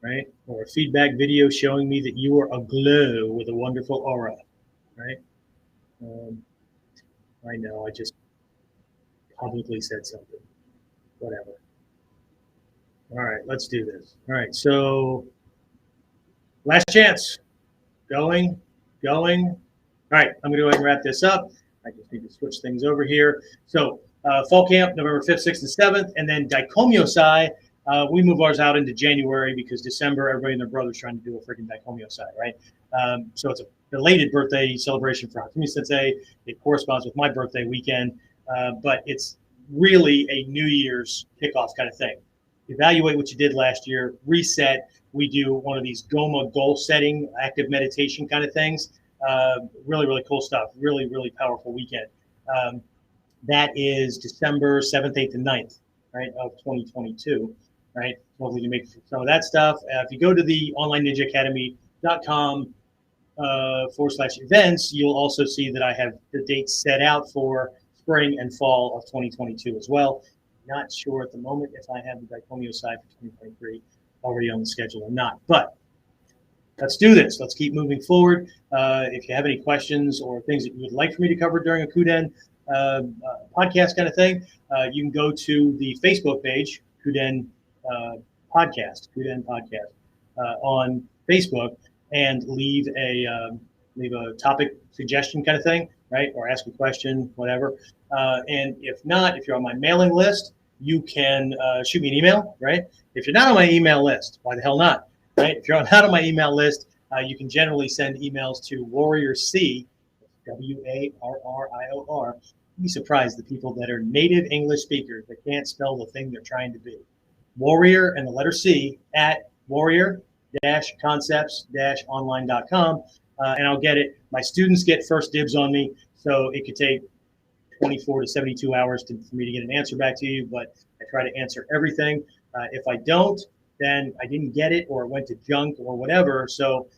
right? Or a feedback video showing me that you are aglow with a wonderful aura, right? I know, I just publicly said something. Whatever. All right, let's do this. All right, so last chance. Going. All right, I'm going to go ahead and wrap this up. I just need to switch things over here. So fall camp, November 5th, 6th, and 7th, and then Daikomyo-sai, we move ours out into January because December, everybody and their brother's trying to do a freaking Daikomyo-sai, right? So it's a belated birthday celebration for Hatsumi Sensei. It corresponds with my birthday weekend, but it's really a New Year's kickoff kind of thing. evaluate what you did last year, reset. We do one of these GOMA goal setting, active meditation kind of things. Really, really cool stuff. Really, really powerful weekend. That is December 7th, 8th, and 9th, right, of 2022, right? Hopefully you make some of that stuff. If you go to the onlineninjaacademy.com /events, you'll also see that I have the dates set out for spring and fall of 2022 as well. Not sure at the moment if I have the Dicomio side for 2023 already on the schedule or not, but let's do this. Let's keep moving forward. If you have any questions or things that you would like for me to cover during a KUDEN podcast kind of thing, you can go to the Facebook page, KUDEN podcast on Facebook, and leave a topic suggestion kind of thing, right? Or ask a question, whatever. And if not, if you're on my mailing list, you can shoot me an email, right? If you're not on my email list, why the hell not, right? If you're not on my email list, you can generally send emails to Warrior C, WARRIOR. You'd be surprised the people that are native English speakers that can't spell the thing they're trying to be. Warrior and the letter C at warrior-concepts-online.com, and I'll get it. My students get first dibs on me, so it could take 24 to 72 hours for me to get an answer back to you, but I try to answer everything. If I don't, then I didn't get it, or it went to junk or whatever. So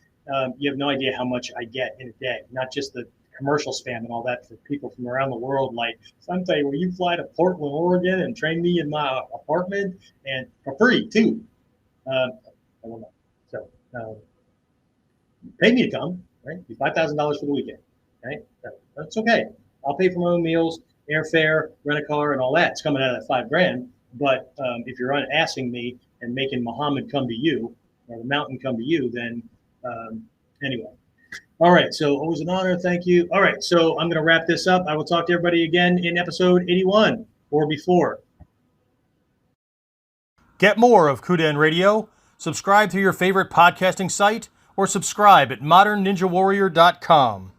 you have no idea how much I get in a day, not just the commercial spam and all that for people from around the world. Like, someday will you fly to Portland, Oregon and train me in my apartment and for free too? I don't know. So pay me to come, right? Be $5,000 for the weekend, right? That's okay. I'll pay for my own meals, airfare, rent a car, and all that. It's coming out of that $5,000. But if you're asking me and making Muhammad come to you, or the mountain come to you, then anyway. All right. So always an honor. Thank you. All right. So I'm going to wrap this up. I will talk to everybody again in episode 81 or before. Get more of KUDEN Radio. Subscribe through your favorite podcasting site or subscribe at modernninjawarrior.com.